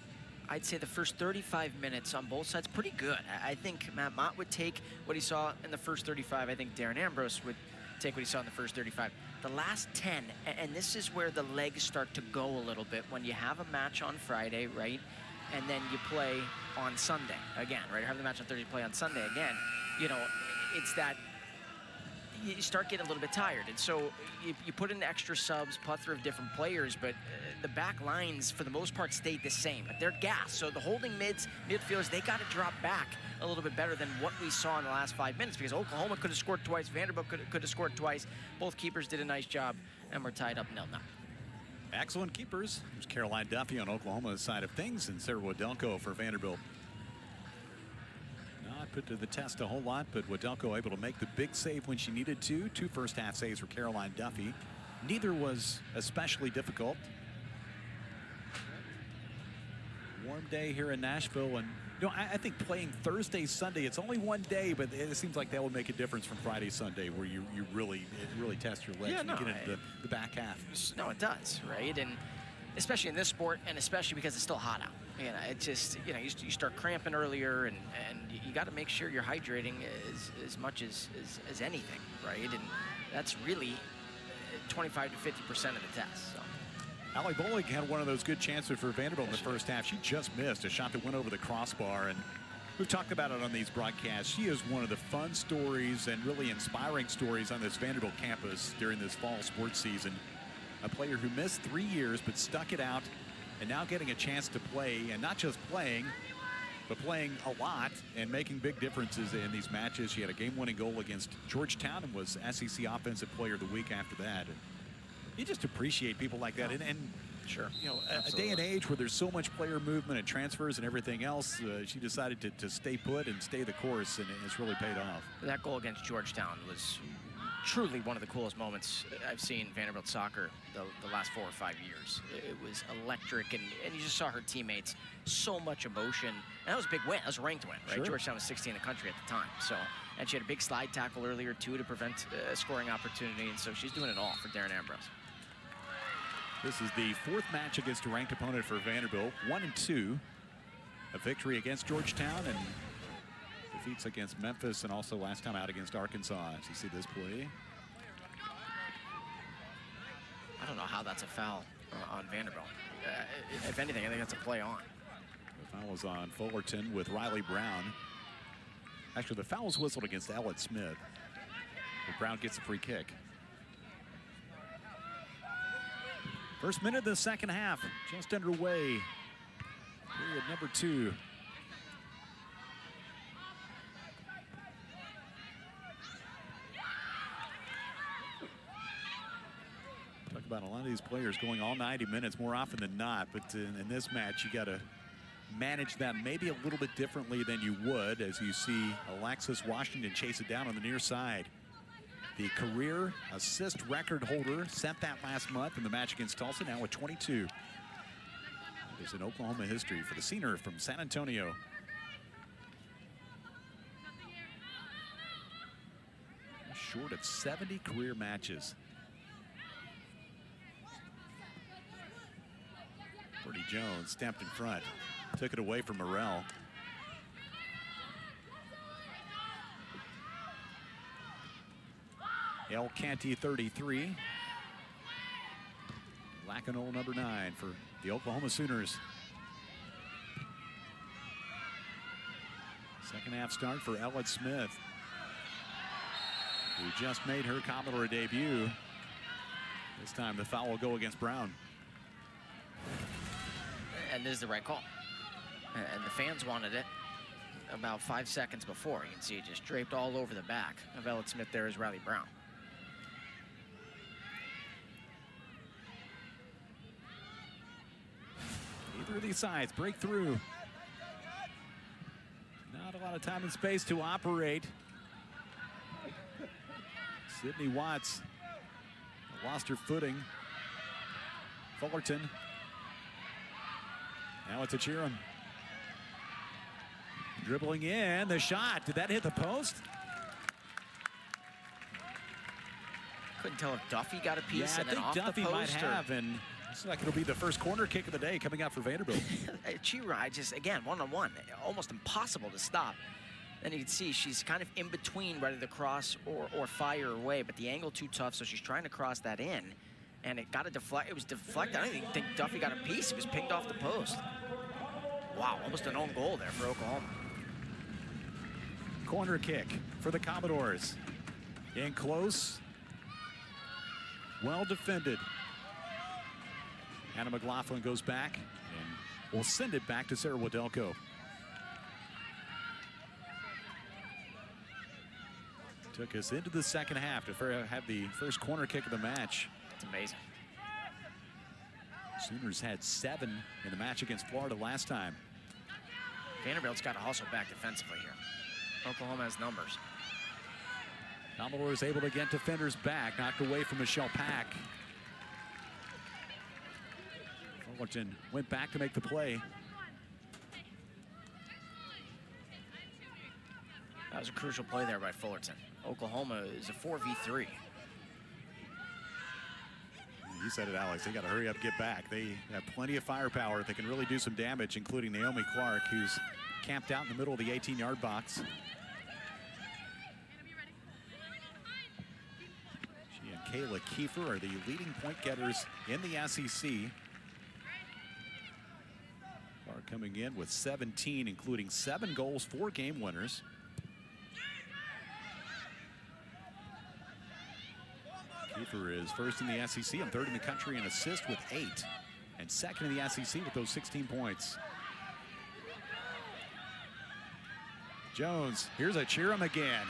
B: I'd say the first 35 minutes on both sides pretty good. I think Matt Mott would take what he saw in the first 35. I think Darren Ambrose would take what he saw in the first 35. The last 10, and this is where the legs start to go a little bit when you have a match on Friday, right? And then you play on Sunday again, right? Have the match on Thursday, play on Sunday again. You know, it's that you start getting a little bit tired. And so you put in extra subs, plethora of different players, but the back lines, for the most part, stayed the same. But they're gassed. So the holding midfielders, they got to drop back a little bit better than what we saw in the last 5 minutes, because Oklahoma could have scored twice, Vanderbilt could have scored twice. Both keepers did a nice job, and we're tied up 0-0.
A: Excellent keepers. There's Caroline Duffy on Oklahoma's side of things, and Sarah Wadelko for Vanderbilt. Not put to the test a whole lot, but Wadelko able to make the big save when she needed to. 2 first-half saves for Caroline Duffy. Neither was especially difficult. Warm day here in Nashville, and you know, I think playing Thursday, Sunday, it's only one day, but it seems like that would make a difference from Friday, Sunday, where you really test your legs and get into the back half.
B: No, it does, right? And especially in this sport, and especially because it's still hot out. You know, it just, you know, you start cramping earlier, and you got to make sure you're hydrating as much as anything, right? And that's really 25 to 50% of the test. So.
A: Allie Bolig had one of those good chances for Vanderbilt in the first half. She just missed a shot that went over the crossbar, and we've talked about it on these broadcasts. She is one of the fun stories and really inspiring stories on this Vanderbilt campus during this fall sports season. A player who missed 3 years but stuck it out, and now getting a chance to play, and not just playing, but playing a lot and making big differences in these matches. She had a game-winning goal against Georgetown and was SEC Offensive Player of the Week after that. And you just appreciate people like that, and
B: sure,
A: you know, a day and age where there's so much player movement and transfers and everything else, she decided to stay put and stay the course, and it's really paid off.
B: That goal against Georgetown was truly one of the coolest moments I've seen Vanderbilt soccer the last 4 or 5 years. It was electric, and you just saw her teammates, so much emotion. And that was a big win. That was a ranked win, right? Sure. Georgetown was 16 in the country at the time. So, and she had a big slide tackle earlier, too, to prevent a scoring opportunity. And so she's doing it all for Darren Ambrose.
A: This is the 4th match against a ranked opponent for Vanderbilt. 1-2. A victory against Georgetown and defeats against Memphis, and also last time out against Arkansas. As you see this play.
B: I don't know how that's a foul on Vanderbilt. If anything, I think that's a play on.
A: The foul was on Fullerton with Riley Brown. Actually, the foul was whistled against Ellett Smith. But Brown gets a free kick. First minute of the second half, just underway. Period number 2. Talk about a lot of these players going all 90 minutes more often than not, but in this match, you got to manage that maybe a little bit differently than you would, as you see Alexis Washington chase it down on the near side. The career assist record holder set that last month in the match against Tulsa, now with 22. There's an Oklahoma history for the senior from San Antonio. Short of 70 career matches. Jones stepped in front, took it away from Morrell. El Canty 33. Lacanole number 9 for the Oklahoma Sooners. Second half start for Ellen Smith, who just made her Commodore debut. This time the foul will go against Brown.
B: And this is the right call. And the fans wanted it about 5 seconds before. You can see it just draped all over the back of Ellen Smith. There is Riley Brown.
A: Either of these sides break through. Not a lot of time and space to operate. Sydney Watts lost her footing. Fullerton. Now it's a Cheeram. Dribbling in, the shot. Did that hit the post?
B: Couldn't tell if Duffy got a piece,
A: Yeah,
B: and then
A: I
B: off
A: think Duffy
B: the post.
A: might have, and looks like it'll be the first corner kick of the day coming out for Vanderbilt.
B: Chira, just again, one-on-one, almost impossible to stop. Then you can see she's kind of in between, ready to cross or fire away, but the angle too tough, so she's trying to cross that in, and it got a deflect. It was deflected. I don't even think Duffy got a piece. It was pinged off the post. Wow, almost an own goal there for Oklahoma.
A: Corner kick for the Commodores. In close. Well defended. Hannah McLaughlin goes back and will send it back to Sarah Wadelko. Took us into the second half to have the first corner kick of the match.
B: It's amazing.
A: Sooners had 7 in the match against Florida last time.
B: Vanderbilt's got to hustle back defensively here. Oklahoma has numbers.
A: Commodores able to get defenders back, knocked away from Michelle Pack. Fullerton went back to make the play.
B: That was a crucial play there by Fullerton. Oklahoma is a 4v3.
A: You said it, Alex. They got to hurry up, get back. They have plenty of firepower. They can really do some damage, including Naomi Clark, who's camped out in the middle of the 18-yard box. She and Kayla Kiefer are the leading point getters in the SEC. Clark coming in with 17, including 7 goals, 4 game winners. Kiefer is first in the SEC and 3rd in the country in assists with 8, and 2nd in the SEC with those 16 points. Jones, here's a Cheeram again.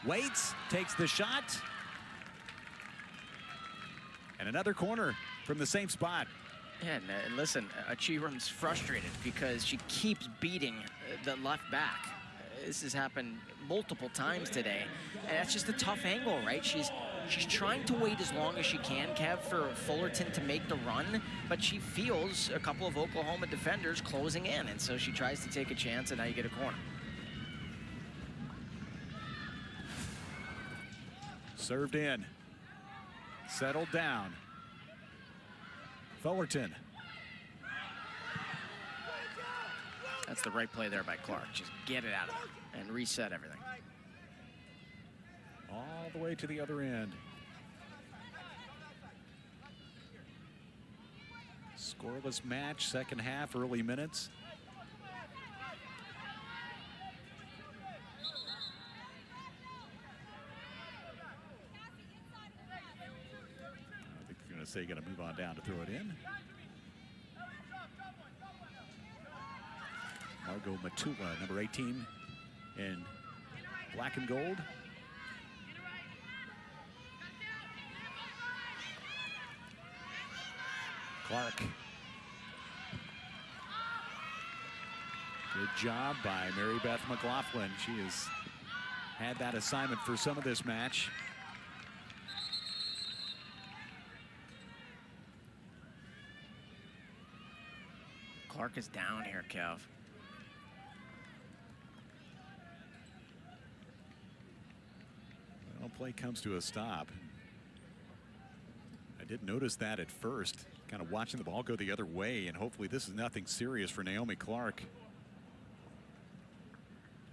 A: Waits, takes the shot. And another corner from the same spot.
B: Yeah, and listen, Cheeram's frustrated because she keeps beating the left back. This has happened multiple times today, and that's just a tough angle, right? She's trying to wait as long as she can, Kev, for Fullerton to make the run, but she feels a couple of Oklahoma defenders closing in, and so she tries to take a chance, and now you get a corner.
A: Served in, settled down. Fullerton.
B: That's the right play there by Clark. Just get it out of there and reset everything.
A: All the way to the other end. Scoreless match, second half, early minutes. I think they're going to say you're going to move on down to throw it in. Margot Matula, number 18 in black and gold. Clark. Good job by Mary Beth McLaughlin. She has had that assignment for some of this match.
B: Clark is down here, Kev.
A: Well, play comes to a stop. did notice that at first, kind of watching the ball go the other way, and hopefully this is nothing serious for Naomi Clark.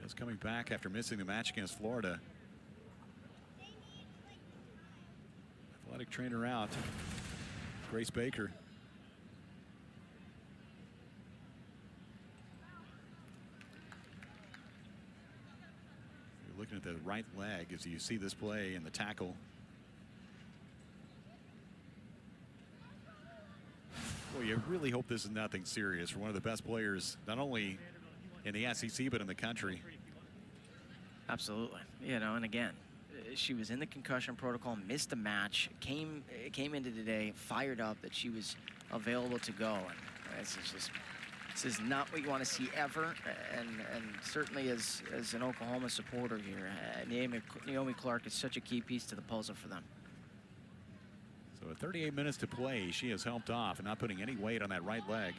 A: Just coming back after missing the match against Florida. Athletic trainer out, Grace Baker. You're looking at the right leg as you see this play and the tackle. Well, you really hope this is nothing serious for one of the best players, not only in the SEC, but in the country.
B: Absolutely. You know, and again, she was in the concussion protocol, missed a match, came into today fired up that she was available to go. And this is not what you want to see ever. And certainly as an Oklahoma supporter here, Naomi Clark is such a key piece to the puzzle for them.
A: So at 38 minutes to play, she has helped off and not putting any weight on that right leg.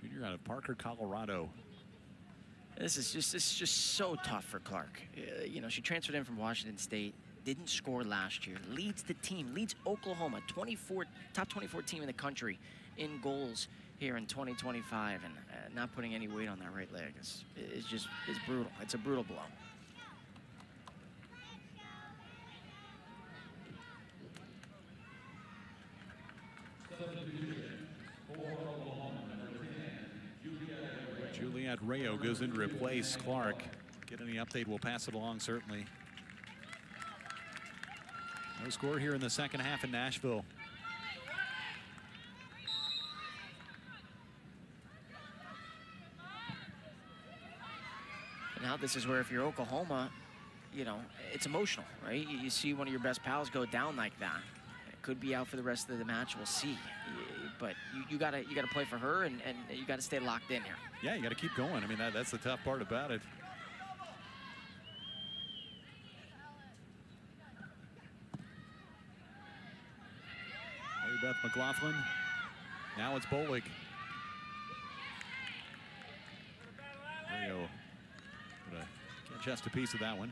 A: Junior out of Parker, Colorado.
B: This is just so tough for Clark. You know, she transferred in from Washington State, didn't score last year, leads the team, leads Oklahoma, top 24 team in the country in goals here in 2025, and not putting any weight on that right leg is brutal. It's a brutal blow.
A: Juliet Rayo goes in to replace Clark. Get any update, we'll pass it along, certainly. No score here in the second half in Nashville.
B: Now this is where if you're Oklahoma, you know, it's emotional, right? You see one of your best pals go down like that. It could be out for the rest of the match, we'll see. But you gotta play for her, and you gotta stay locked in here.
A: Yeah, you gotta keep going. I mean, that's the tough part about it. Mary Beth McLaughlin. Now it's Bolig. Rio would catch just a piece of that one.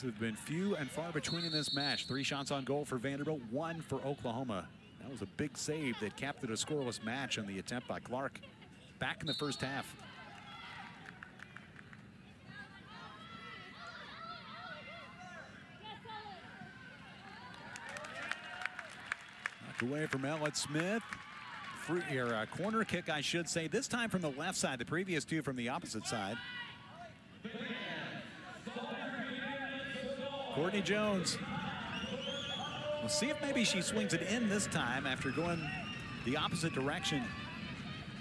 A: Have been few and far between in this match. 3 shots on goal for Vanderbilt, 1 for Oklahoma. That was a big save that capped it a scoreless match on the attempt by Clark back in the first half. Knocked away from Ellett Smith. Corner kick, I should say, this time from the left side. The previous 2 from the opposite side. Courtney Jones. We'll see if maybe she swings it in this time after going the opposite direction.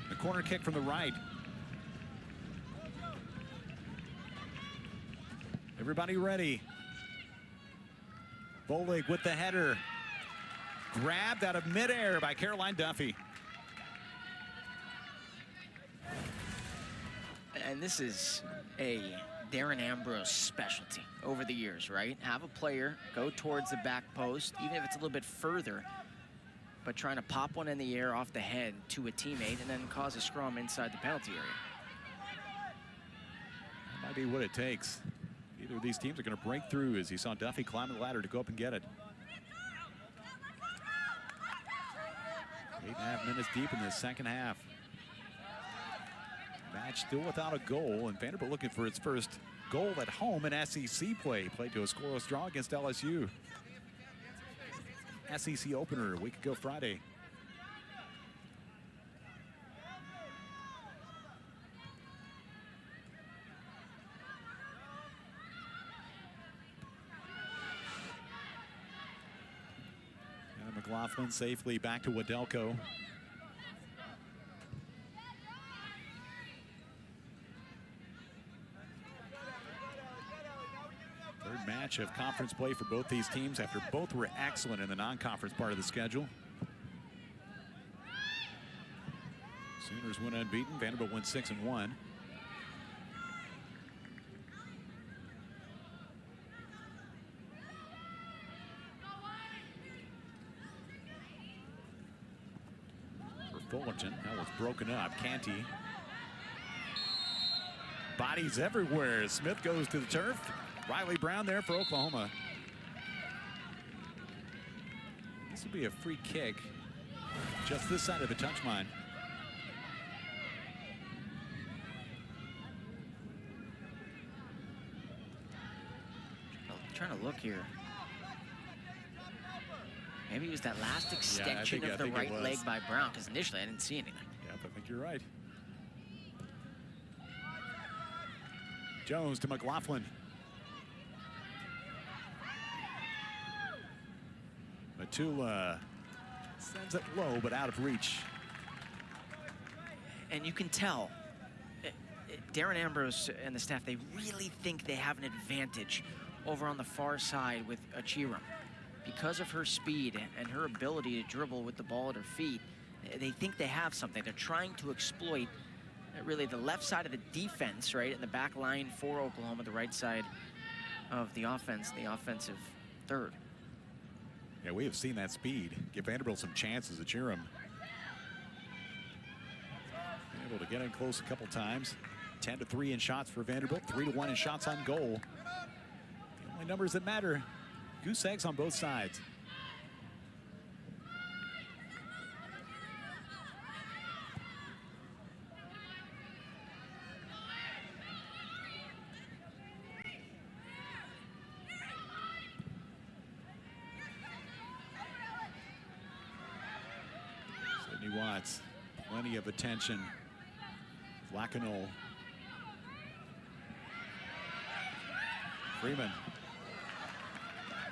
A: The corner kick from the right. Everybody ready. Bolig with the header. Grabbed out of midair by Caroline Duffy.
B: And this is a Darren Ambrose specialty over the years, right? Have a player go towards the back post, even if it's a little bit further, but trying to pop one in the air off the head to a teammate and then cause a scrum inside the penalty area.
A: That might be what it takes. Either of these teams are going to break through, as you saw Duffy climb the ladder to go up and get it. 8.5 minutes deep in the second half. Match still without a goal, and Vanderbilt looking for its first goal at home in SEC play. Played to a scoreless draw against LSU. SEC opener a week ago Friday. And McLaughlin safely back to Wadelko. Match of conference play for both these teams after both were excellent in the non-conference part of the schedule. Sooners went unbeaten. Vanderbilt went 6-1. For Fullerton, that was broken up. Canty Bodies everywhere. Smith goes to the turf. Riley Brown there for Oklahoma. This will be a free kick just this side of the touch line.
B: Trying to look here. Maybe it was that last extension of the right leg by Brown, because initially I didn't see anything.
A: Yeah, I think you're right. Jones to McLaughlin. Matula sends it low, but out of reach.
B: And you can tell, Darren Ambrose and the staff, they really think they have an advantage over on the far side with Achiram. Because of her speed and her ability to dribble with the ball at her feet, they think they have something. They're trying to exploit really the left side of the defense, right, in the back line for Oklahoma, the right side of the offense, the offensive third.
A: Yeah, we have seen that speed give Vanderbilt some chances. Achiram able to get in close a couple times. 10-3 in shots for Vanderbilt, 3-1 in shots on goal. The only numbers that matter. Goose eggs on both sides. Sydney Watts, plenty of attention. Lacanol. Freeman.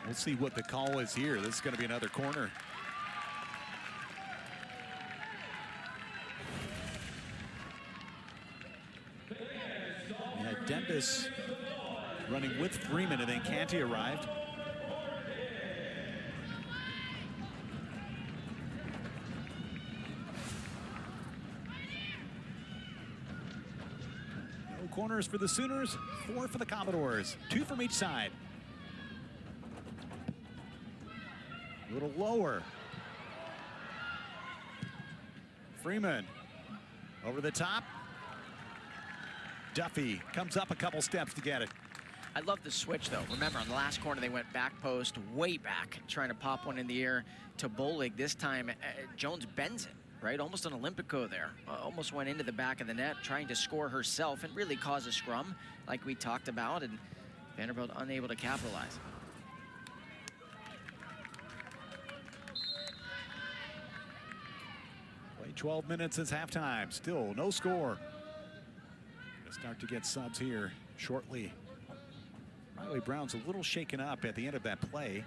A: We'll see what the call is here. This is going to be another corner. We had Dembus running with Freeman, and then Canty arrived. No corners for the Sooners, 4 for the Commodores, 2 from each side. A little lower. Freeman over the top. Duffy comes up a couple steps to get it.
B: I love the switch, though. Remember, on the last corner, they went back post, way back, trying to pop one in the air to Bolig. This time, Jones bends it, right? Almost an Olympico there. Almost went into the back of the net, trying to score herself and really cause a scrum, like we talked about, and Vanderbilt unable to capitalize.
A: Play 12 minutes since halftime. Still no score. Gonna start to get subs here shortly. Riley Brown's a little shaken up at the end of that play.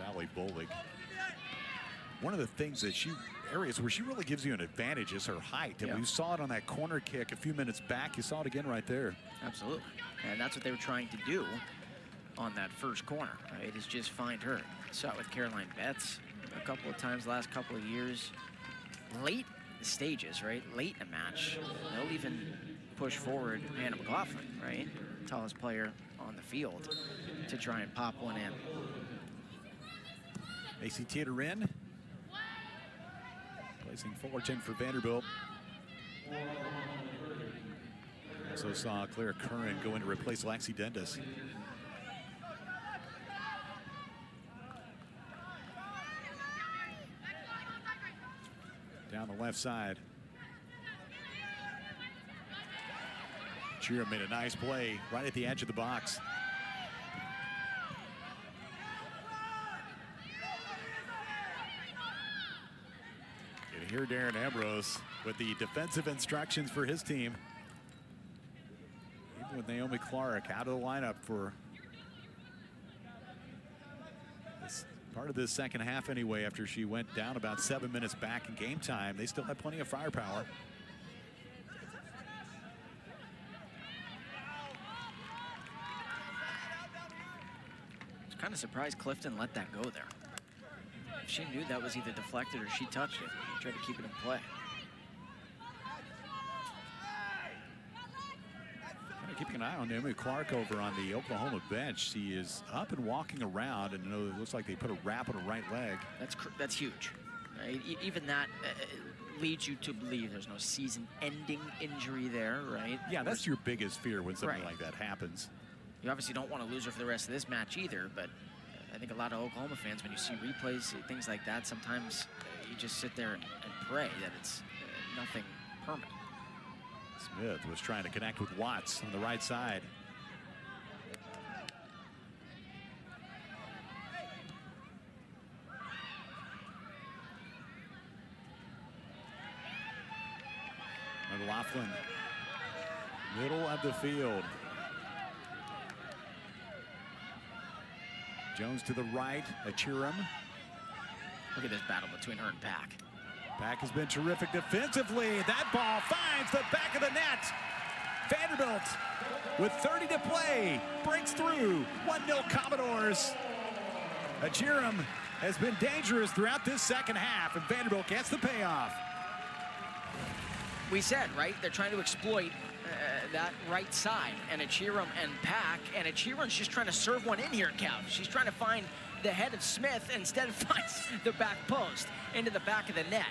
A: Allie Bolig. One of the things that areas where she really gives you an advantage is her height. And we saw it on that corner kick a few minutes back. You saw it again right there.
B: Absolutely. And that's what they were trying to do on that first corner, right? Is just find her. Saw it with Caroline Betts a couple of times last couple of years. Late stages, right? Late in a match, they'll even push forward Hannah McLaughlin, right? Tallest player on the field, to try and pop one in.
A: Macy Teeter in. Placing Fullerton for Vanderbilt. Also saw Claire Curran go in to replace Lexi Dendas. Down the left side. Chira made a nice play right at the edge of the box. You can hear Darren Ambrose with the defensive instructions for his team. Even with Naomi Clark out of the lineup for this part of this second half anyway, after she went down about 7 minutes back in game time, they still had plenty of firepower.
B: Kind of surprised Clifton let that go there. She knew that was either deflected or she touched it. Tried to keep it in play.
A: keeping an eye on Naomi Clark over on the Oklahoma bench. She is up and walking around, and it looks like they put a wrap on her right leg.
B: That's huge. Right? Even that leads you to believe there's no season-ending injury there, right?
A: Yeah, that's your biggest fear when something like that happens.
B: You obviously don't want to lose her for the rest of this match either, but I think a lot of Oklahoma fans, when you see replays, things like that, sometimes you just sit there and pray that it's nothing permanent.
A: Smith was trying to connect with Watts on the right side. McLaughlin, middle of the field. Jones to the right, Achiram.
B: Look at this battle between her and Pack.
A: Pack has been terrific defensively. That ball finds the back of the net. Vanderbilt, with 30 to play, breaks through. 1-0 Commodores. Achiram has been dangerous throughout this second half, and Vanderbilt gets the payoff.
B: We said, right, they're trying to exploit that right side, and Achiram and Pack, and Achiram's just trying to serve one in here, Kev. She's trying to find the head of Smith, and instead finds the back post into the back of the net.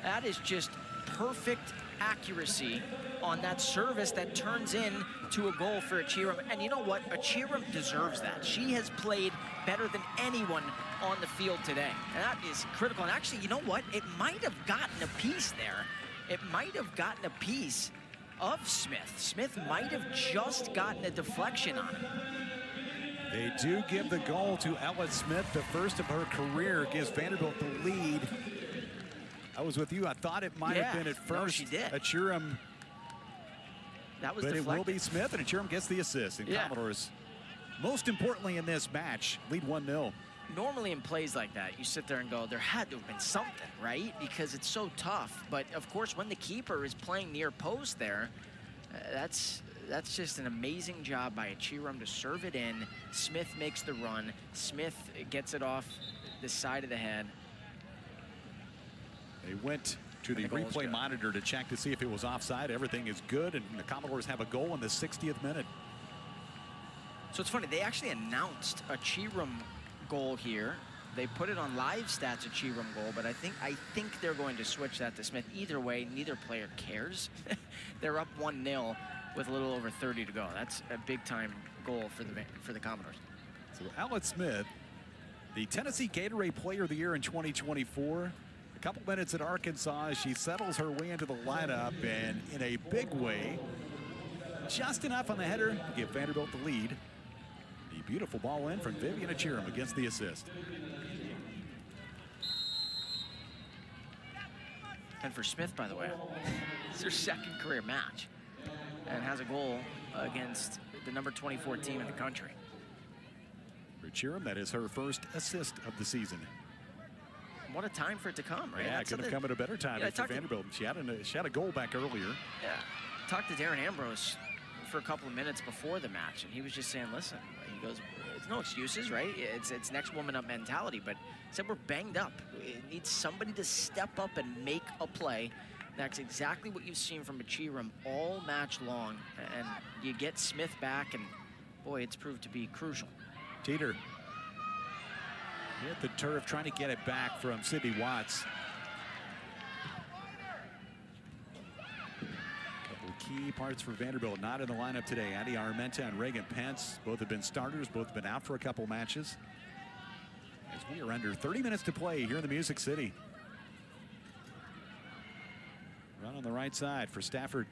B: That is just perfect accuracy on that service that turns into a goal for Achiram. And you know what? Achiram deserves that. She has played better than anyone on the field today, and that is critical. And actually, you know what? It might have gotten a piece there. It might have gotten a piece of Smith. Smith might have just gotten a deflection on it.
A: They do give the goal to Ella Smith, the first of her career, gives Vanderbilt the lead. I was with you. I thought it might have been at first.
B: No, she did.
A: Achiram.
B: That was
A: but
B: deflected.
A: It will be Smith, and Achiram gets the assist. And Commodores, most importantly in this match, lead 1-0.
B: Normally in plays like that, you sit there and go, there had to have been something, right? Because it's so tough. But of course, when the keeper is playing near post there, that's just an amazing job by Achiram to serve it in. Smith makes the run. Smith gets it off the side of the head.
A: They went to the replay monitor to check to see if it was offside. Everything is good, and the Commodores have a goal in the 60th minute.
B: So it's funny, they actually announced a Achiram goal here. They put it on live stats, a Achiram goal, but I think they're going to switch that to Smith. Either way, neither player cares. They're up 1-0 with a little over 30 to go. That's a big-time goal for the Commodores.
A: So Ella Smith, the Tennessee Gatorade Player of the Year in 2024. A couple minutes at Arkansas, she settles her way into the lineup, and in a big way, just enough on the header to give Vanderbilt the lead. The beautiful ball in from Vivian Achiram against the assist.
B: And for Smith, by the way, it's her second career match and has a goal against the number 24 team in the country.
A: For Achiram, that is her first assist of the season.
B: What a time for it to come, right?
A: Yeah, it couldn't have come at a better time for Vanderbilt. She had a goal back earlier.
B: Yeah, talked to Darren Ambrose for a couple of minutes before the match, and he was just saying, listen, he goes, it's no excuses, right? It's next woman up mentality, but he said we're banged up. It needs somebody to step up and make a play. That's exactly what you've seen from Achiram all match long, and you get Smith back, and boy, it's proved to be crucial.
A: Teeter hit the turf, trying to get it back from Sydney Watts. Couple of key parts for Vanderbilt not in the lineup today. Addie Armenta and Reagan Pence, both have been starters, both have been out for a couple matches. As we are under 30 minutes to play here in the Music City. Run on the right side for Stafford.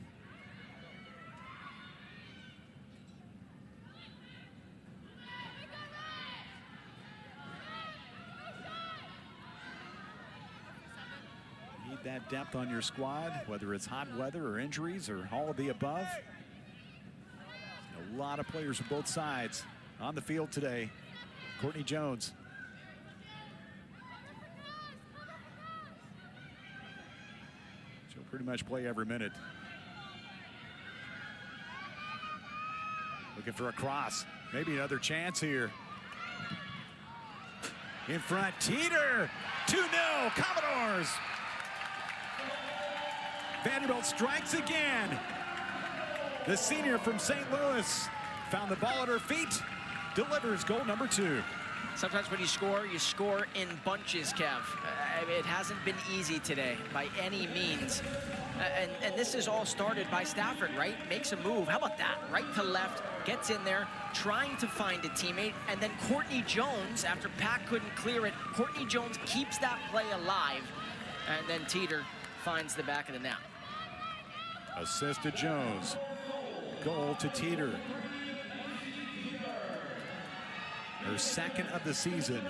A: Need that depth on your squad, whether it's hot weather or injuries or all of the above. A lot of players from both sides on the field today. Courtney Jones. She'll pretty much play every minute. Looking for a cross. Maybe another chance here. In front, Teeter. 2-0, Commodores. Vanderbilt strikes again. The senior from St. Louis found the ball at her feet, delivers goal number 2.
B: Sometimes when you score in bunches, Kev. It hasn't been easy today by any means. And this is all started by Stafford, right? Makes a move. How about that? Right to left, gets in there, trying to find a teammate. And then Courtney Jones, after Pack couldn't clear it, Courtney Jones keeps that play alive. And then Teeter finds the back of the net.
A: Assist to Jones. Goal to Teeter. Her second of the season.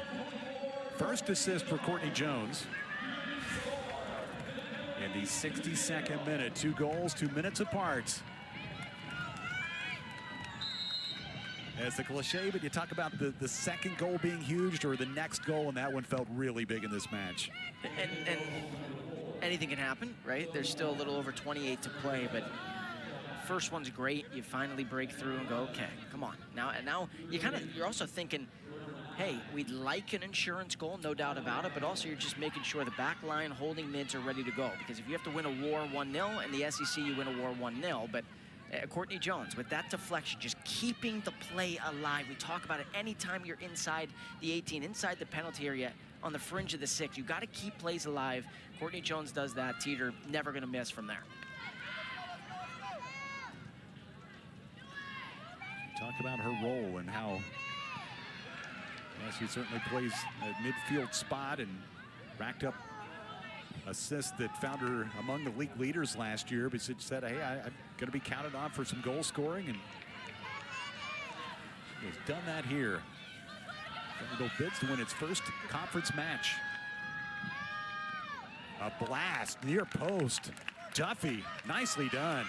A: First assist for Courtney Jones. In the 62nd minute, 2 goals, 2 minutes apart. As the cliche, but you talk about the second goal being huge or the next goal, and that one felt really big in this match.
B: And anything can happen, right? There's still a little over 28 to play, but first one's great. You finally break through and go, okay, come on. Now you're also thinking, hey, we'd like an insurance goal, no doubt about it, but also you're just making sure the back line holding mids are ready to go. Because if you have to win a war 1-0, in the SEC you win a war 1-0, but Courtney Jones, with that deflection, just keeping the play alive. We talk about it anytime you're inside the 18, inside the penalty area, on the fringe of the 6. You got to keep plays alive. Courtney Jones does that. Teeter never going to miss from there.
A: Talk about her role and how she certainly plays a midfield spot and racked up assists that found her among the league leaders last year. But she said, hey, I'm going to be counted on for some goal scoring, and she has done that here. Vanderbilt bids to win its first conference match. A blast near post. Duffy, nicely done.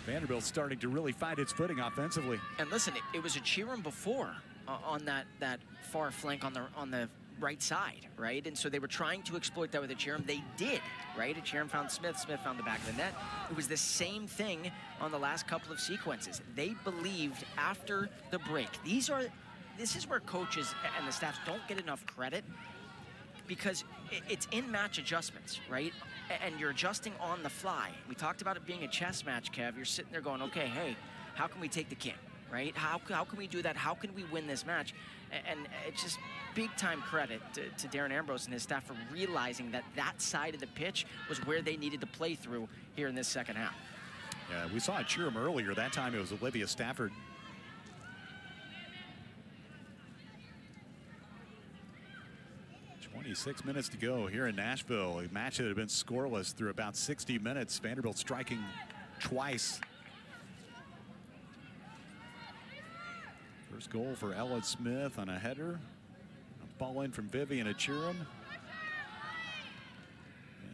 A: Vanderbilt starting to really find its footing offensively.
B: And listen, it was a Cheerum before on that far flank on the right side, right? And so they were trying to exploit that with a Cheerum. They did, right? A Cheerum found Smith, Smith found the back of the net. It was the same thing on the last couple of sequences. They believed after the break. This is where coaches and the staffs don't get enough credit, because it's in-match adjustments, right? And you're adjusting on the fly. We talked about it being a chess match, Kev. You're sitting there going, okay, hey, how can we take the king, right? How can we do that? How can we win this match? And it's just big-time credit to Darren Ambrose and his staff for realizing that side of the pitch was where they needed to play through here in this second half.
A: Yeah, we saw it cheer him earlier. That time it was Olivia Stafford. 26 minutes to go here in Nashville. A match that had been scoreless through about 60 minutes. Vanderbilt striking twice. First goal for Ella Smith on a header. A ball in from Vivian Achiram.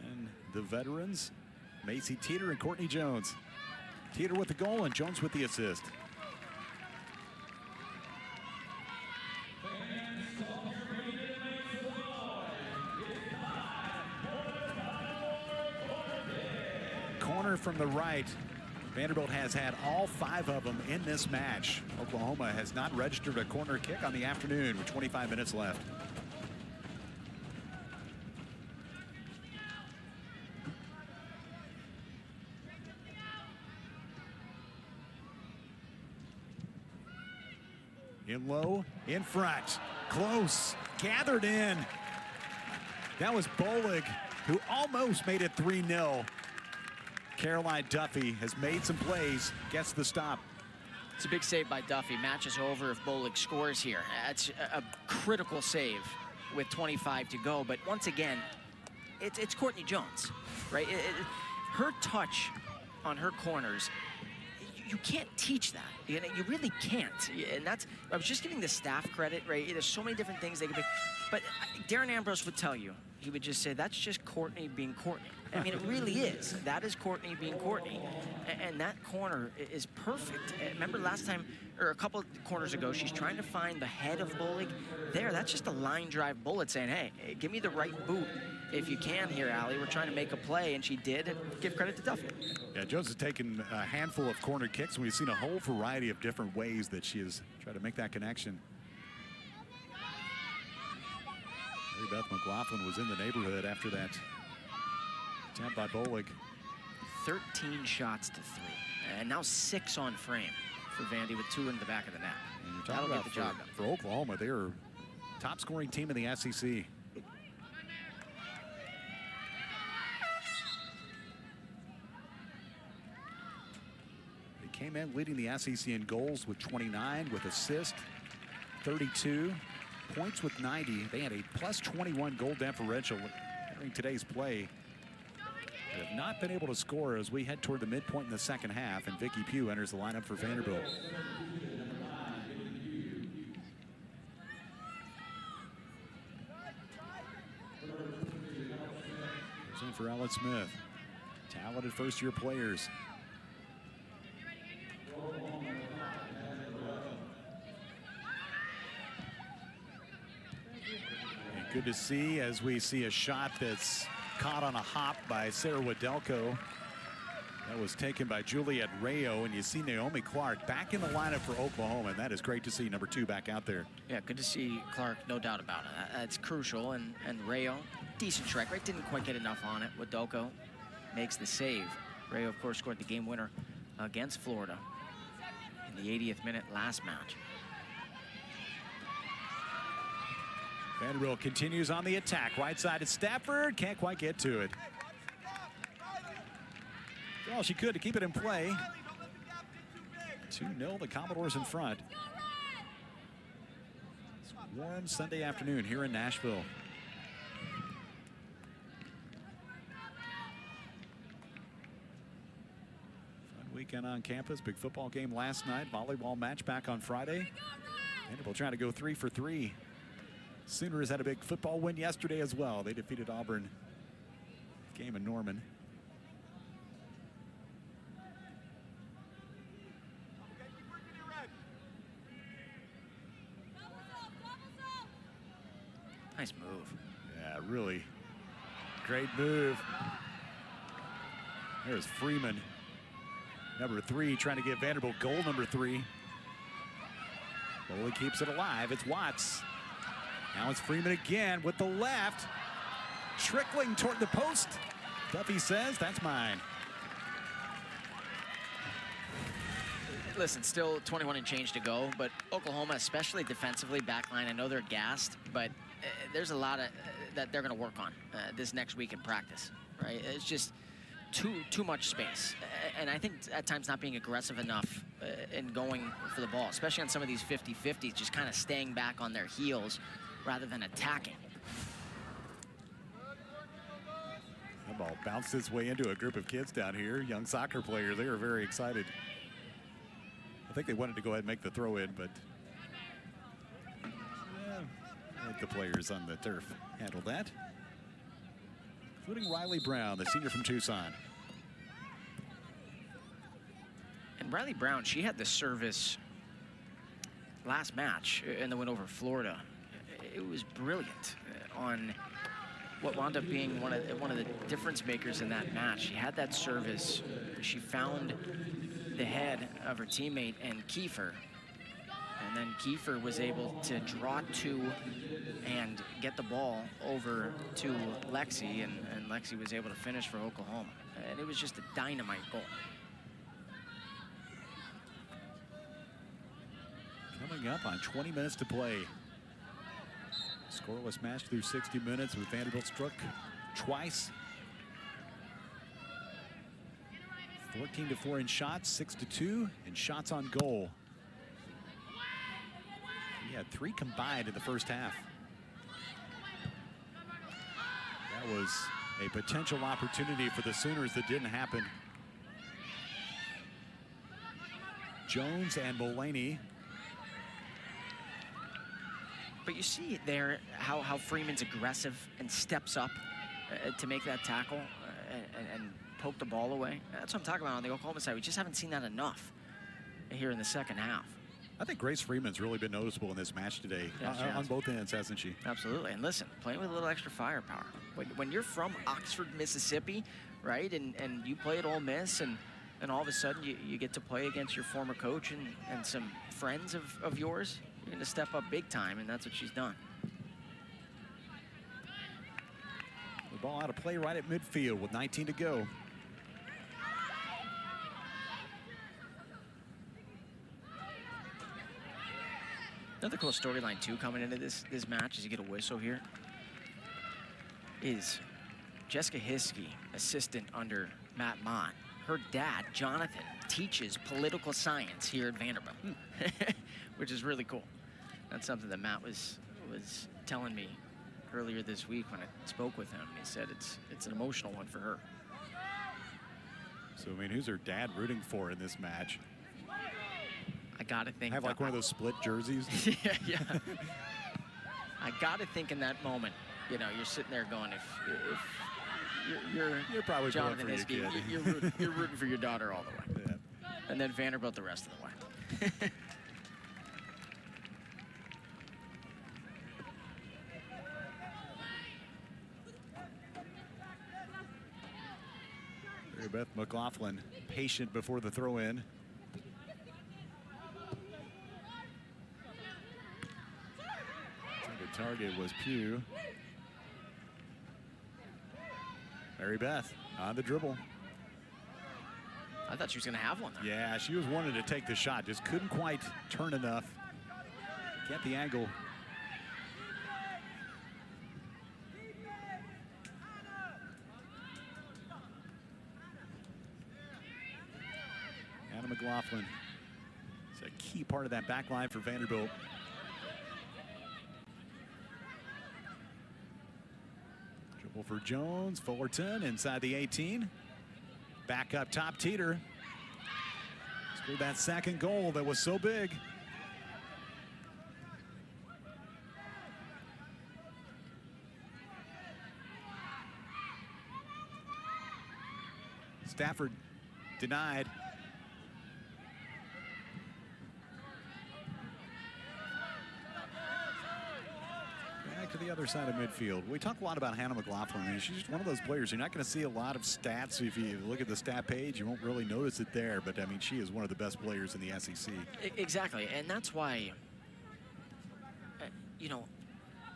A: And the veterans, Macy Teeter and Courtney Jones. Teeter with the goal and Jones with the assist. Corner from the right. Vanderbilt has had all 5 of them in this match. Oklahoma has not registered a corner kick on the afternoon with 25 minutes left. In low, in front, close, gathered in. That was Bolig, who almost made it 3-0. Caroline Duffy has made some plays, gets the stop.
B: It's a big save by Duffy. Match is over if Bolig scores here. That's a critical save with 25 to go. But once again, it's Courtney Jones, right? Her touch on her corners, you can't teach that. You really can't. And I was just giving the staff credit, right? There's so many different things they could be. But Darren Ambrose would tell you, he would just say, that's just Courtney being Courtney. I mean, it really is. That is Courtney being Courtney. And that corner is perfect. Remember last time, or a couple of corners ago, she's trying to find the head of Bolig. That's just a line drive bullet saying, hey, give me the right boot if you can here, Allie. We're trying to make a play, and she did. And give credit to Duffy.
A: Yeah, Jones has taken a handful of corner kicks, and we've seen a whole variety of different ways that she has tried to make that connection. Mary Beth McLaughlin was in the neighborhood after that attempt by Bolig.
B: 13 shots to 3. And now 6 on frame for Vandy with 2 in the back of the net.
A: And you're
B: That'll
A: talking
B: get
A: about
B: the job done.
A: for Oklahoma, they're top scoring team in the SEC. They came in leading the SEC in goals with 29, with assists 32, points with 90. They had a plus 21 goal differential during today's play. They have not been able to score as we head toward the midpoint in the second half, and Vicky Pugh enters the lineup for Vanderbilt. Goes in for Ellen Smith. Talented first-year players. And good to see as we see a shot that's caught on a hop by Sarah Wadelko. That was taken by Juliet Rayo, and you see Naomi Clark back in the lineup for Oklahoma, and that is great to see number 2 back out there.
B: Yeah, good to see Clark, no doubt about it. That's crucial, and Rayo, decent strike rate, didn't quite get enough on it. Wadelko makes the save. Rayo, of course, scored the game winner against Florida in the 80th minute last match.
A: Vanderbilt continues on the attack. Right side to Stafford. Can't quite get to it. Did all she could to keep it in play. 2-0, the Commodores in front. It's a warm Sunday afternoon here in Nashville. Fun weekend on campus. Big football game last night. Volleyball match back on Friday. Vanderbilt trying to go 3 for 3. Sooners had a big football win yesterday as well. They defeated Auburn. Game in Norman.
B: Nice move.
A: Yeah, really great move. There's Freeman, number 3, trying to get Vanderbilt goal number 3. Bowley keeps it alive. It's Watts. Now it's Freeman again with the left. Trickling toward the post. Duffy says, that's mine.
B: Listen, still 21 and change to go, but Oklahoma, especially defensively, backline, I know they're gassed, but there's a lot of that they're going to work on this next week in practice, right? It's just too much space. And I think at times not being aggressive enough in going for the ball, especially on some of these 50-50s, just kind of staying back on their heels rather than attacking.
A: The ball bounced its way into a group of kids down here, young soccer players. They were very excited. I think they wanted to go ahead and make the throw in, but let the players on the turf handle that. Including Riley Brown, the senior from Tucson.
B: And Riley Brown, she had the service last match in the win over Florida. It was brilliant on what wound up being one of the difference makers in that match. She had that service. She found the head of her teammate and Kiefer. And then Kiefer was able to draw 2 and get the ball over to Lexi, and Lexi was able to finish for Oklahoma. And it was just a dynamite goal.
A: Coming up on 20 minutes to play. Scoreless match through 60 minutes with Vanderbilt struck twice. 14-4 in shots, 6-2 in shots on goal. He had 3 combined in the first half. That was a potential opportunity for the Sooners that didn't happen. Jones and Mulaney.
B: But you see there how Freeman's aggressive and steps up to make that tackle and poke the ball away. That's what I'm talking about on the Oklahoma side. We just haven't seen that enough here in the second half.
A: I think Grace Freeman's really been noticeable in this match today, on both ends, hasn't she?
B: Absolutely. And listen, playing with a little extra firepower. When you're from Oxford, Mississippi, right, and you play at Ole Miss, and all of a sudden you get to play against your former coach and some friends of yours, you're going to step up big time, and that's what she's done.
A: The ball out of play right at midfield with 19 to go.
B: Another cool storyline too coming into this match, as you get a whistle here, is Jessica Hiskey, assistant under Matt Mott. Her dad, Jonathan, teaches political science here at Vanderbilt, which is really cool. That's something that Matt was telling me earlier this week when I spoke with him. He said it's an emotional one for her.
A: So, I mean, who's her dad rooting for in this match?
B: I gotta think.
A: Have like one of those split jerseys?
B: yeah. I gotta think in that moment, you know, you're sitting there going, if
A: you're probably
B: Jonathan
A: for your
B: Hiskey,
A: kid.
B: you're rooting for your daughter all the way.
A: Yeah.
B: And then Vanderbilt the rest of the way.
A: Beth McLaughlin patient before the throw in. The target was Pugh. Mary Beth on the dribble.
B: I thought she was going to have one there.
A: Yeah, she was wanting to take the shot, just couldn't quite turn enough. Get the angle. McLaughlin is a key part of that back line for Vanderbilt. Dribble for Jones, Fullerton inside the 18. Back up top, Teeter. Scored that second goal that was so big. Stafford denied. To the other side of midfield. We talk a lot about Hannah McLaughlin. I mean, she's one of those players. You're not going to see a lot of stats. If you look at the stat page, you won't really notice it there. But, I mean, she is one of the best players in the SEC.
B: Exactly. And that's why, you know,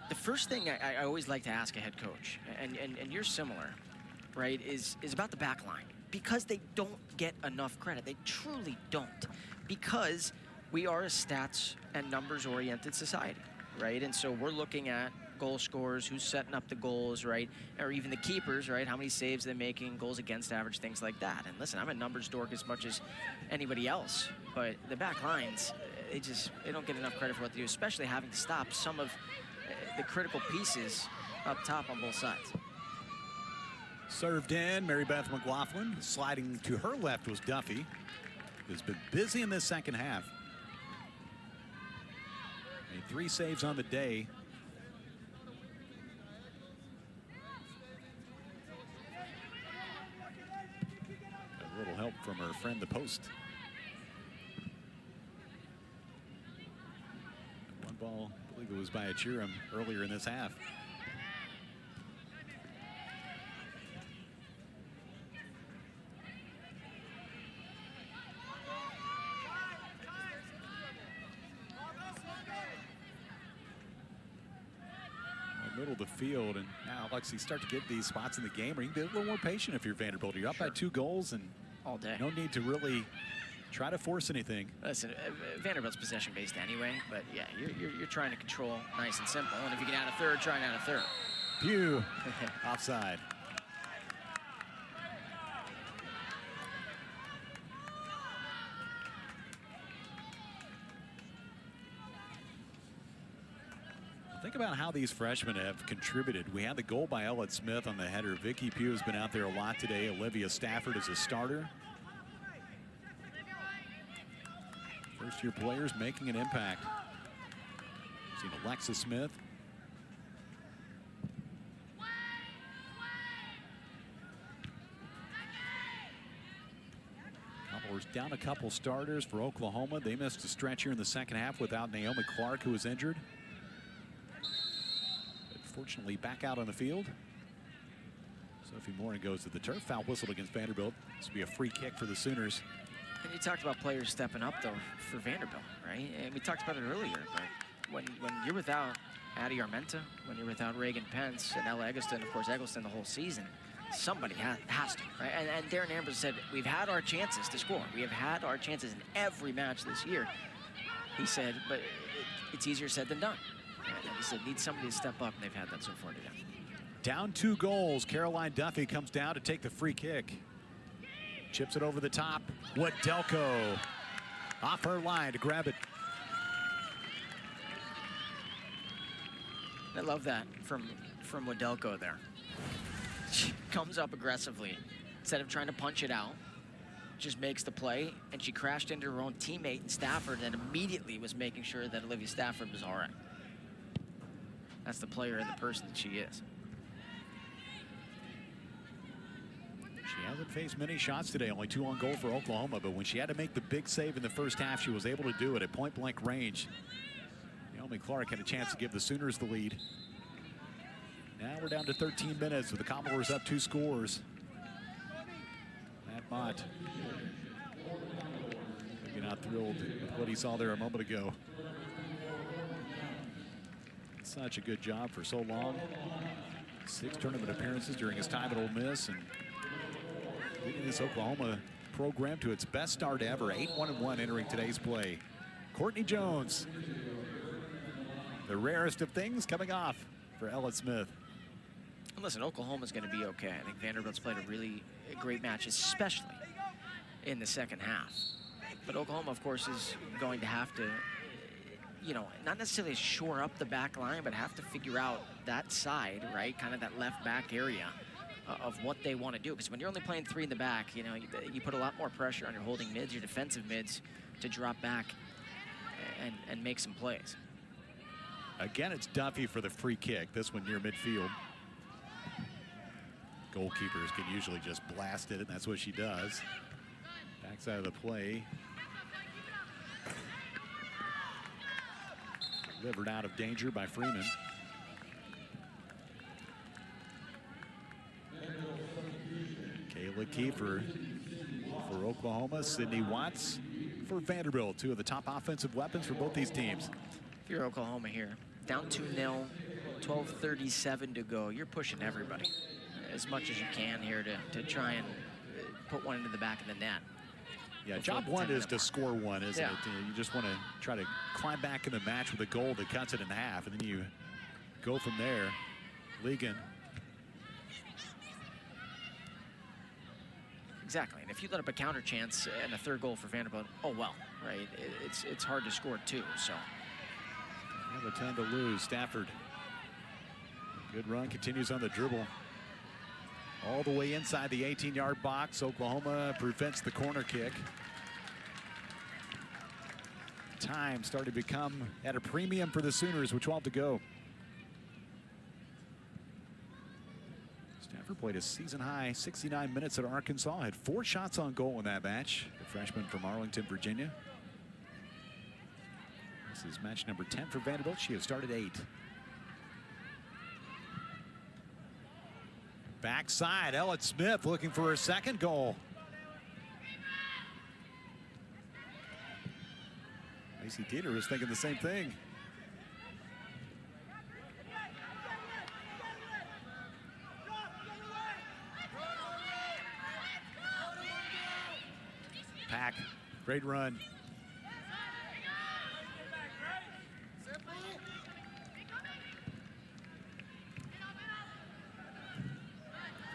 B: the first thing I always like to ask a head coach, and you're similar, right, is about the back line. Because they don't get enough credit. They truly don't. Because we are a stats and numbers-oriented society, right? And so we're looking at goal scorers, who's setting up the goals, right? Or even the keepers, right? How many saves they're making, goals against average, things like that. And listen, I'm a numbers dork as much as anybody else, but the back lines, they don't get enough credit for what they do, especially having to stop some of the critical pieces up top on both sides.
A: Served in, Mary Beth McLaughlin. Sliding to her left was Duffy, who's been busy in this second half. Made 3 saves on the day. A little help from her friend, the post. One ball, I believe it was by Achiram earlier in this half. Middle of the field, and now Lexi start to get these spots in the game, or you can be a little more patient if you're Vanderbilt. You're up by 2 goals, and
B: all day.
A: No need to really try to force anything.
B: Listen, Vanderbilt's possession-based anyway, but yeah, you're trying to control nice and simple. And if you can add a third, try and add a third.
A: Pugh, offside. Think about how these freshmen have contributed. We had the goal by Ellen Smith on the header. Vicky Pugh has been out there a lot today. Olivia Stafford is a starter. First-year players making an impact. We've seen Alexis Smith. Commodores down a couple starters for Oklahoma. They missed a stretch here in the second half without Naomi Clark, who was injured. Fortunately, back out on the field. Sophie Morin goes to the turf. Foul whistled against Vanderbilt. This will be a free kick for the Sooners.
B: And you talked about players stepping up, though, for Vanderbilt, right? And we talked about it earlier, but when you're without Addie Armenta, when you're without Reagan Pence and Ella Eggleston, of course, Eggleston the whole season, somebody has to, right? And Darren Ambrose said, we've had our chances to score. We have had our chances in every match this year. he said, but it's easier said than done. And he said, need somebody to step up, and they've had that so far today.
A: Down 2 goals. Caroline Duffy comes down to take the free kick. Chips it over the top. Wadelko off her line to grab it.
B: I love that from Wadelko there. She comes up aggressively. Instead of trying to punch it out, just makes the play, and she crashed into her own teammate in Stafford and immediately was making sure that Olivia Stafford was all right. That's the player and the person that she is.
A: She hasn't faced many shots today, only 2 on goal for Oklahoma, but when she had to make the big save in the first half, she was able to do it at point-blank range. Naomi Clark had a chance to give the Sooners the lead. Now we're down to 13 minutes with the Commodores up 2 scores. Matt Mott, maybe not thrilled with what he saw there a moment ago. Such a good job for so long. 6 tournament appearances during his time at Ole Miss, and leading this Oklahoma program to its best start ever, 8-1-1 entering today's play. Courtney Jones, the rarest of things coming off for Ella Smith.
B: And listen, Oklahoma's going to be okay. I think Vanderbilt's played a really great match, especially in the second half. But Oklahoma, of course, is going to have to, you know, not necessarily shore up the back line, but have to figure out that side, right? Kind of that left back area of what they want to do. Because when you're only playing 3 in the back, you know, you put a lot more pressure on your holding mids, your defensive mids, to drop back and make some plays.
A: Again, it's Duffy for the free kick, this one near midfield. Goalkeepers can usually just blast it, and that's what she does. Backside of the play. Delivered out of danger by Freeman. Kayla Kiefer for Oklahoma. Sydney Watts for Vanderbilt. 2 of the top offensive weapons for both these teams.
B: If you're Oklahoma here, down 2-0, 12:37 to go, you're pushing everybody as much as you can here to try and put one into the back of the net.
A: Yeah, job 1 is to score 1, isn't it? You just want to try to climb back in the match with a goal that cuts it in half, and then you go from there. Ligon.
B: Exactly, and if you let up a counter chance and a 3rd goal for Vanderbilt, oh well, right? It's hard to score 2, so.
A: Have a 10 to lose. Stafford. Good run, continues on the dribble. All the way inside the 18-yard box. Oklahoma prevents the corner kick. Time started to become at a premium for the Sooners with 12 to go. Stafford played a season-high 69 minutes at Arkansas, had 4 shots on goal in that match. The freshman from Arlington, Virginia. This is match number 10 for Vanderbilt. She has started 8. Backside, Ella Smith looking for her 2nd goal. Macy Dieter was thinking the same thing. Pack, great run.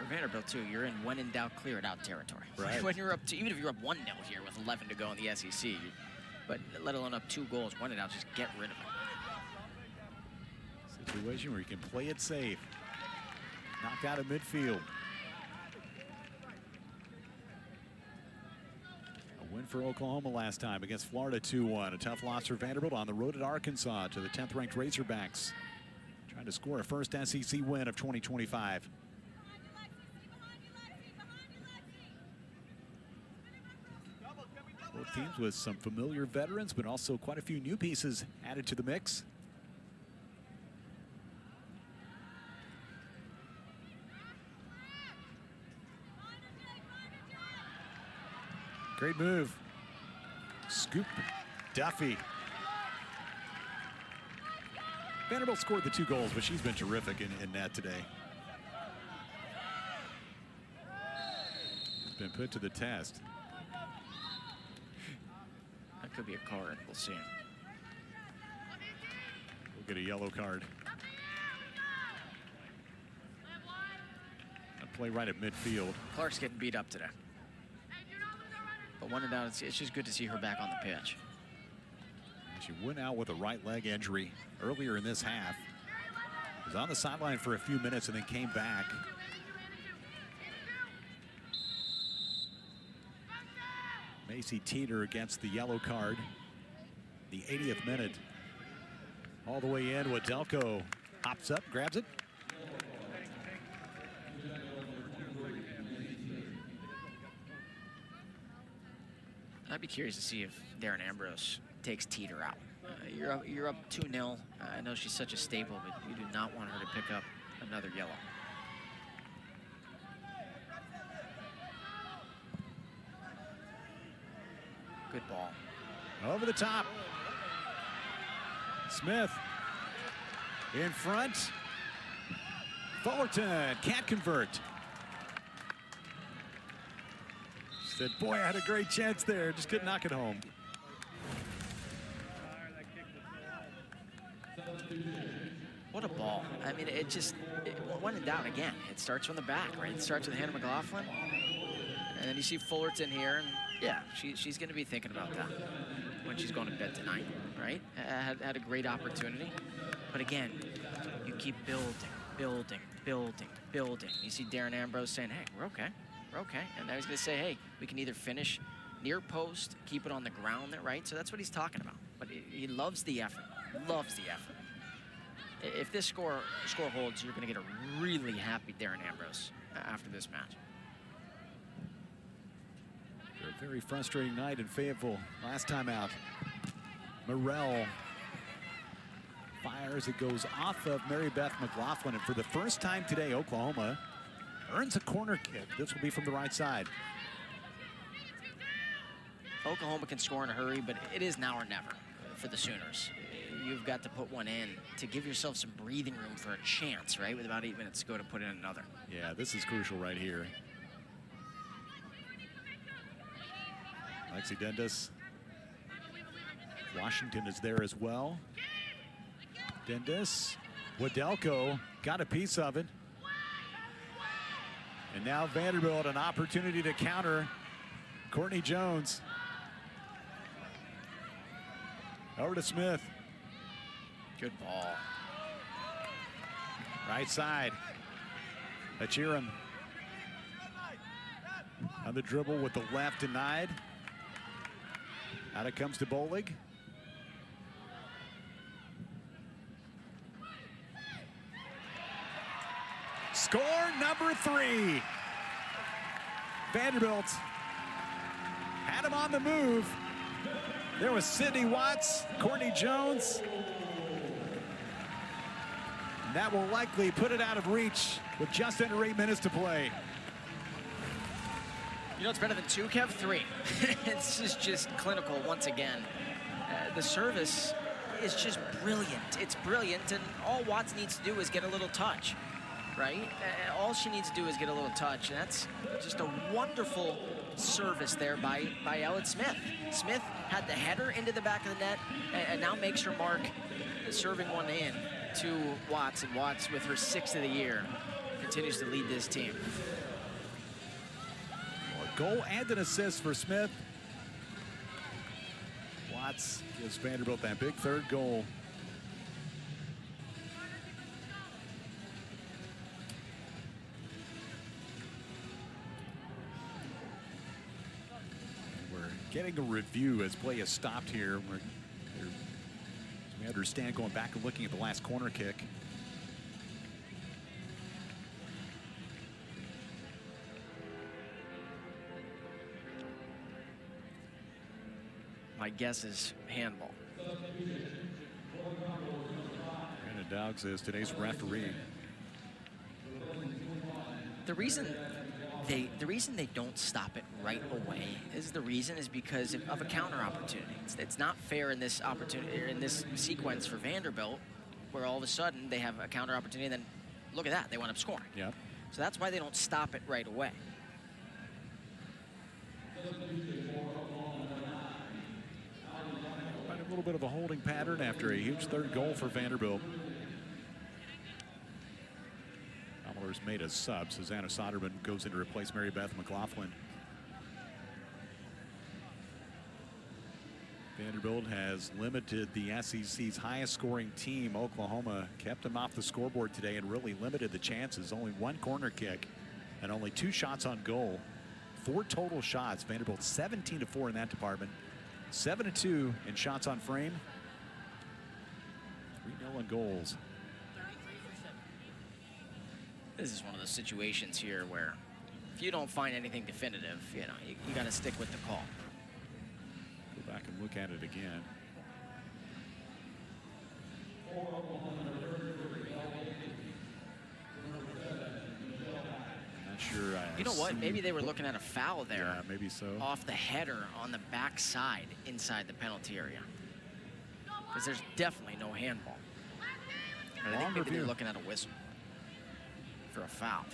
B: Vanderbilt too, you're in when in doubt, clear it out territory.
A: Right.
B: When you're up to, even if you're up 1-0 here with 11 to go in the SEC, but let alone up 2 goals, when in doubt, just get rid of it.
A: Situation where you can play it safe. Knocked out of midfield. A win for Oklahoma last time against Florida 2-1. A tough loss for Vanderbilt on the road at Arkansas to the 10th ranked Razorbacks. Trying to score a first SEC win of 2025. Both teams with some familiar veterans, but also quite a few new pieces added to the mix. Great move. Scoop. Duffy. Vanderbilt scored the 2 goals, but she's been terrific in net today. It's been put to the test.
B: That could be a card. We'll see.
A: get a yellow card. A play right at midfield.
B: Clark's getting beat up today. But one and down, it's just good to see her back on the pitch.
A: She went out with a right leg injury earlier in this half. Was on the sideline for a few minutes and then came back. Macy Teeter against the yellow card. The 80th minute. All the way in, Wadelko hops up, grabs it.
B: I'd be curious to see if Darren Ambrose takes Teeter out. You're up 2-0. I know she's such a staple, but you do not want her to pick up another yellow. Good ball.
A: Over the top. Smith in front. Fullerton can't convert. Said, boy, I had a great chance there. Just couldn't knock it home.
B: What a ball. I mean, when in doubt, again, it starts from the back, right? It starts with Hannah McLaughlin. And then you see Fullerton here, and yeah, she's going to be thinking about that when she's going to bed tonight, right? Had a great opportunity. But again, you keep building. You see Darren Ambrose saying, hey, we're okay. We're okay. And now he's going to say, hey, we can either finish near post, keep it on the ground there, right? So that's what he's talking about. But he loves the effort. Loves the effort. If this score holds, you're going to get a really happy Darren Ambrose after this match.
A: A very frustrating night in Fayetteville last time out. Morrell fires. It goes off of Mary Beth McLaughlin. And for the first time today, Oklahoma earns a corner kick. This will be from the right side.
B: Oklahoma can score in a hurry, but it is now or never for the Sooners. You've got to put one in to give yourself some breathing room for a chance, right? With about 8 minutes to go to put in another.
A: Yeah, this is crucial right here. Lexi Dendas. Washington is there as well. Dendas. Wadelko got a piece of it. And now Vanderbilt, an opportunity to counter. Courtney Jones. Over to Smith.
B: Good ball.
A: Right side. Achiram. On the dribble with the left denied. Out it comes to Bolig. Score number 3. Vanderbilt had him on the move. There was Sydney Watts, Courtney Jones. And that will likely put it out of reach with just under 8 minutes to play.
B: You know it's better than 2, Kev? 3. This is just clinical once again. The service is just brilliant. It's brilliant, and all Watts needs to do is get a little touch, right? All she needs to do is get a little touch, and that's just a wonderful service there by Ellen Smith. Smith had the header into the back of the net, and now makes her mark, serving one in to Watts, and Watts, with her 6th of the year, continues to lead this team.
A: A goal and an assist for Smith. Watts gives Vanderbilt that big 3rd goal. We're getting a review as play has stopped here. We understand, going back and looking at the last corner kick.
B: My guess is handball.
A: Brandon Dowgs is today's referee.
B: The reason they don't stop it right away is because of a counter opportunity. It's not fair in this opportunity, or in this sequence for Vanderbilt, where all of a sudden they have a counter opportunity, and then look at that, they wind up scoring.
A: Yep.
B: So that's why they don't stop it right away.
A: little bit of a holding pattern after a huge third goal for Vanderbilt. Commodores made a sub. Susanna Soderman goes in to replace Mary Beth McLaughlin. Vanderbilt has limited the SEC's highest scoring team. Oklahoma kept them off the scoreboard today and really limited the chances. Only one corner kick and only 2 shots on goal. 4 total shots. Vanderbilt 17-4 in that department. 7-2 in shots on frame. 3-0 in goals.
B: This is one of those situations here where if you don't find anything definitive, you know, you got to stick with the call.
A: Go back and look at it again. Not sure.
B: You know what? Maybe they were looking at a foul there.
A: Yeah, maybe so.
B: Off the header on the backside inside the penalty area. Because there's definitely no handball. And I think maybe they're looking at a whistle for a foul.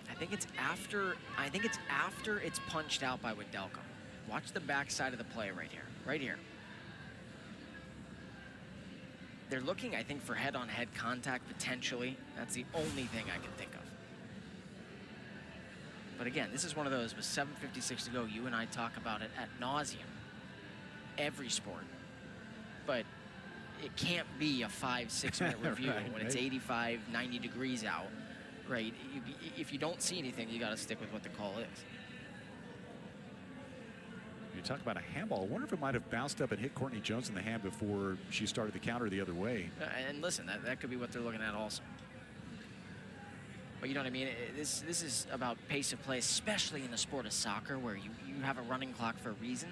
B: I think it's after it's punched out by Widelko. Watch the backside of the play right here. Right here. They're looking, I think, for head-on-head contact potentially. That's the only thing I can think of. But again, this is one of those with 7:56 to go. You and I talk about it ad nauseum. Every sport. But it can't be a 5-6 minute review
A: right,
B: when it's 85, 90 degrees out, right? If you don't see anything, you got to stick with what the call is.
A: You talk about a handball. I wonder if it might have bounced up and hit Courtney Jones in the hand before she started the counter the other way.
B: And listen, that could be what they're looking at also. But you know what I mean? This is about pace of play, especially in the sport of soccer where you have a running clock for a reason.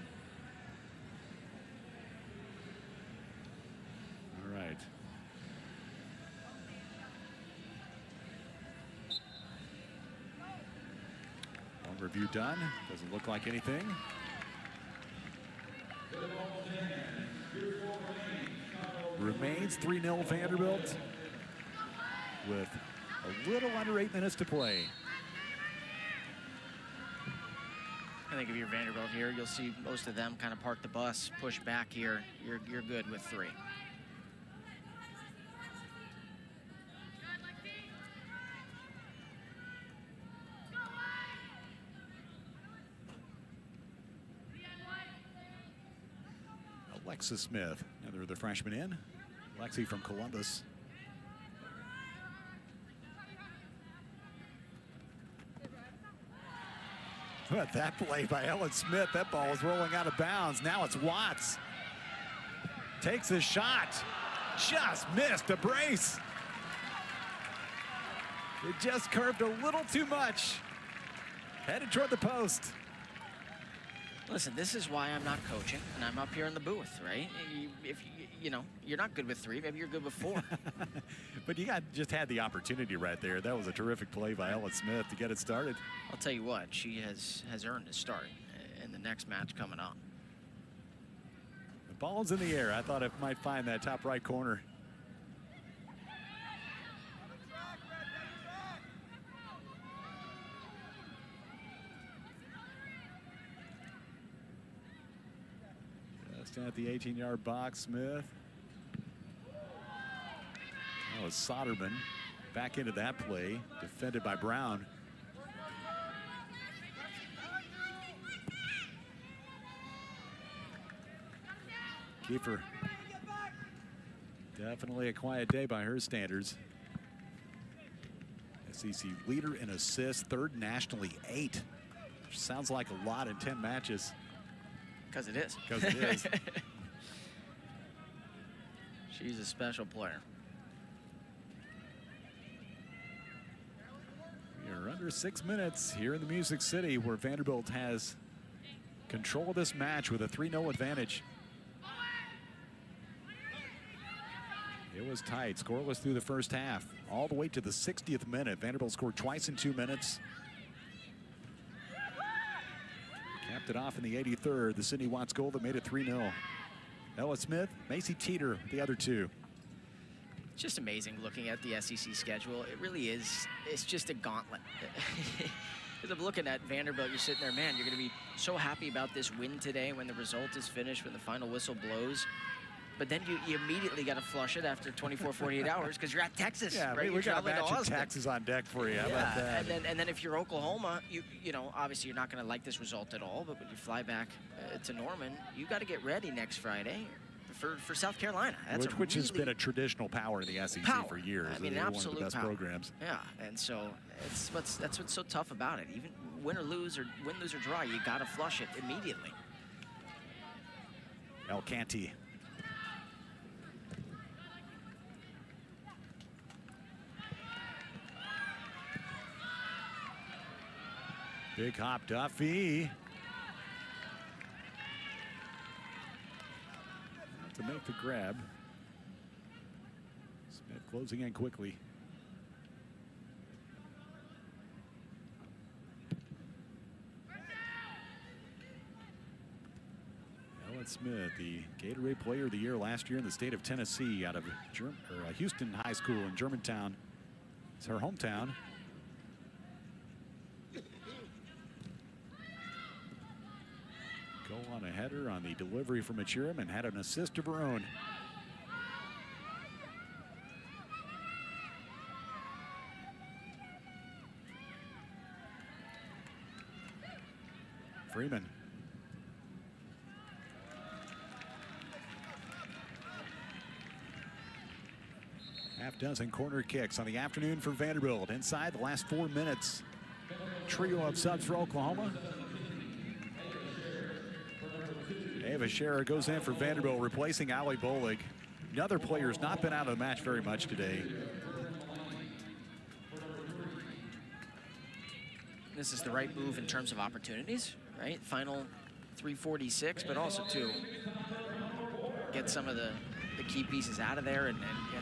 A: All right. Long review done. Doesn't look like anything. Remains 3-0 Vanderbilt with a little under 8 minutes to play.
B: I think if you're Vanderbilt here, you'll see most of them kind of park the bus, push back here. You're good with 3.
A: Alexis Smith, another of the freshmen in. Lexi from Columbus. But that play by Ellen Smith, that ball was rolling out of bounds. Now it's Watts. Takes his shot. Just missed a brace. It just curved a little too much. Headed toward the post.
B: Listen, this is why I'm not coaching, and I'm up here in the booth, right? If you know, you're not good with 3, maybe you're good with 4.
A: But you just had the opportunity right there. That was a terrific play by Ellen Smith to get it started.
B: I'll tell you what, she has earned a start in the next match coming up.
A: The ball's in the air. I thought it might find that top right corner. At the 18-yard box, Smith. That was Soderman back into that play, defended by Brown. Kiefer. Definitely a quiet day by her standards. SEC leader in assists, 3rd nationally, 8. Which sounds like a lot in 10 matches.
B: Because it is.
A: Because it is.
B: She's a special player.
A: We are under 6 minutes here in the Music City, where Vanderbilt has control of this match with a 3-0 advantage. It was tight, scoreless through the first half, all the way to the 60th minute. Vanderbilt scored twice in 2 minutes. Capped it off in the 83rd, the Sydney Watts goal that made it 3-0. Ella Smith, Macy Teeter, the other 2.
B: It's just amazing looking at the SEC schedule. It really is. It's just a gauntlet. Because I'm looking at Vanderbilt, you're sitting there, man, you're going to be so happy about this win today when the result is finished, when the final whistle blows. But then you immediately got to flush it after 24, 48 hours because you're at Texas.
A: Yeah,
B: right?
A: we got a batch of taxes on deck for you. How about that?
B: And then if you're Oklahoma, you know, obviously you're not going to like this result at all. But when you fly back to Norman, you got to get ready next Friday for South Carolina. That's
A: which has been a traditional power in the SEC for years.
B: I mean,
A: They're
B: absolute
A: one of the best
B: power.
A: programs.
B: Yeah, and so that's what's so tough about it. Even win, lose, or draw, you got to flush it immediately.
A: El Canty. Big hop, Duffy. To make the grab. Smith closing in quickly. Ellen Smith, the Gatorade Player of the Year last year in the state of Tennessee, out of Houston High School in Germantown. It's her hometown. Goal on a header on the delivery from Achiram and had an assist of her own. Freeman. Half dozen corner kicks on the afternoon for Vanderbilt. Inside the last 4 minutes. Trio of subs for Oklahoma. Ava Scherer goes in for Vanderbilt, replacing Ali Bolig. Another player has not been out of the match very much today.
B: This is the right move in terms of opportunities, right? Final 3:46, but also to get some of the key pieces out of there and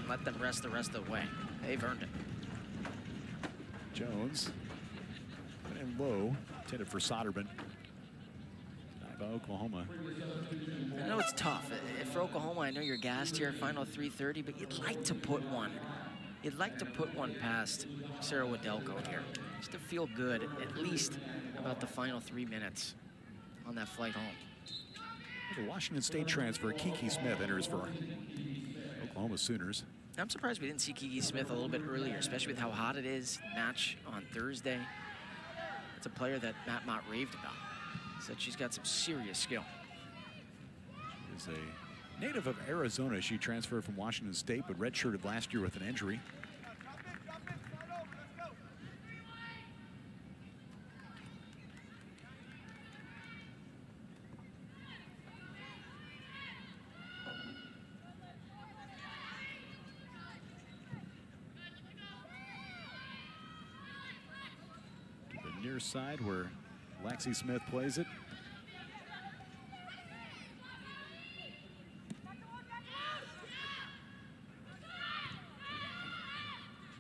B: let them rest the rest of the way. They've earned it.
A: Jones went in low, intended for Soderman. Denied by Oklahoma.
B: I know it's tough. For Oklahoma, I know you're gassed here, final 3:30, but you'd like to put one. You'd like to put one past Sarah Wadelko here, just to feel good, at least about the final 3 minutes on that flight home.
A: The Washington State transfer, Kiki Smith, enters for Oklahoma Sooners.
B: I'm surprised we didn't see Kiki Smith a little bit earlier, especially with how hot it is. Match on Thursday. It's a player that Matt Mott raved about. Said she's got some serious skill.
A: She's a native of Arizona. She transferred from Washington State, but redshirted last year with an injury. Near side where Lexi Smith plays it.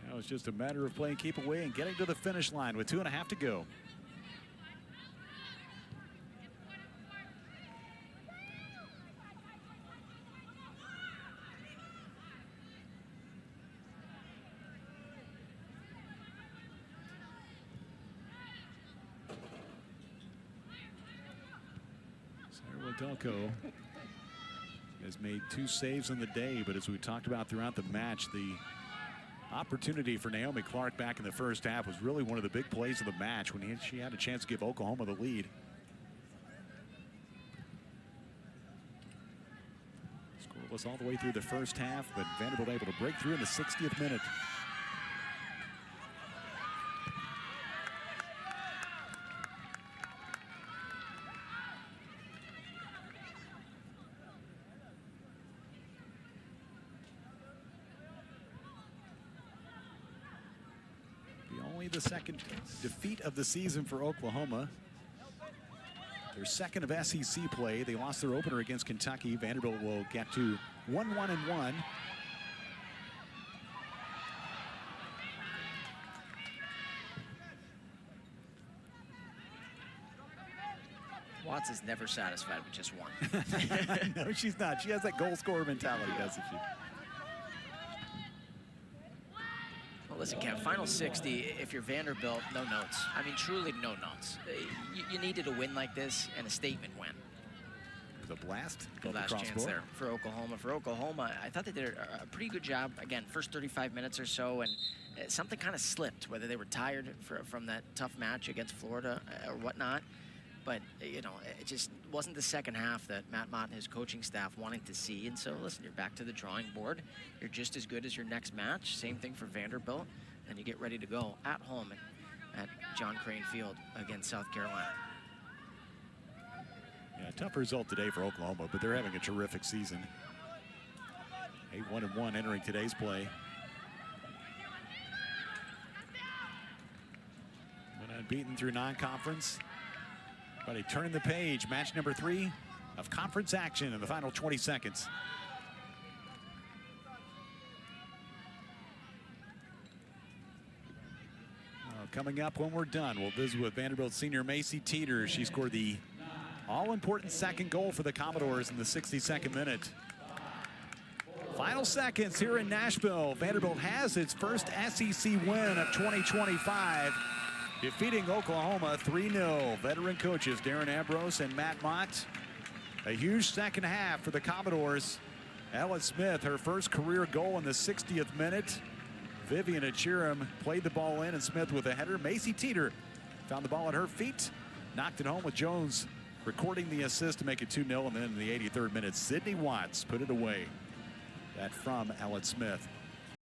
A: Now it's just a matter of playing keep away and getting to the finish line with 2.5 to go. Delco has made 2 saves in the day, but as we talked about throughout the match, the opportunity for Naomi Clark back in the first half was really one of the big plays of the match when she had a chance to give Oklahoma the lead. Scoreless all the way through the first half, but Vanderbilt able to break through in the 60th minute. The second defeat of the season for Oklahoma. Their second of SEC play. They lost their opener against Kentucky. Vanderbilt will get to 1-1-1.
B: Watts is never satisfied with just one.
A: No, she's not. She has that goal scorer mentality, doesn't she?
B: Well, listen, Kev, final 60, if you're Vanderbilt, no notes. I mean, truly no notes. You needed a win like this and a statement win.
A: The blast.
B: Good last chance there for Oklahoma. For Oklahoma, I thought they did a pretty good job. Again, first 35 minutes or so, and something kind of slipped, whether they were tired from that tough match against Florida or whatnot. But, you know, it just wasn't the second half that Matt Mott and his coaching staff wanted to see. And so, listen, you're back to the drawing board. You're just as good as your next match. Same thing for Vanderbilt. And you get ready to go at home at John Crane Field against South Carolina.
A: Yeah, tough result today for Oklahoma, but they're having a terrific season. 8-1-1 entering today's play. But unbeaten through non-conference. But he turning the page, match number 3 of conference action in the final 20 seconds. Coming up when we're done, we'll visit with Vanderbilt senior Macy Teeter. She scored the all-important second goal for the Commodores in the 62nd minute. Final seconds here in Nashville. Vanderbilt has its first SEC win of 2025, defeating Oklahoma 3-0. Veteran coaches Darren Ambrose and Matt Mott. A huge second half for the Commodores. Ella Smith, her first career goal in the 60th minute. Vivian Achiram played the ball in, and Smith with a header. Macy Teeter found the ball at her feet, knocked it home with Jones recording the assist to make it 2-0, and then in the 83rd minute, Sydney Watts put it away. That from Ella Smith.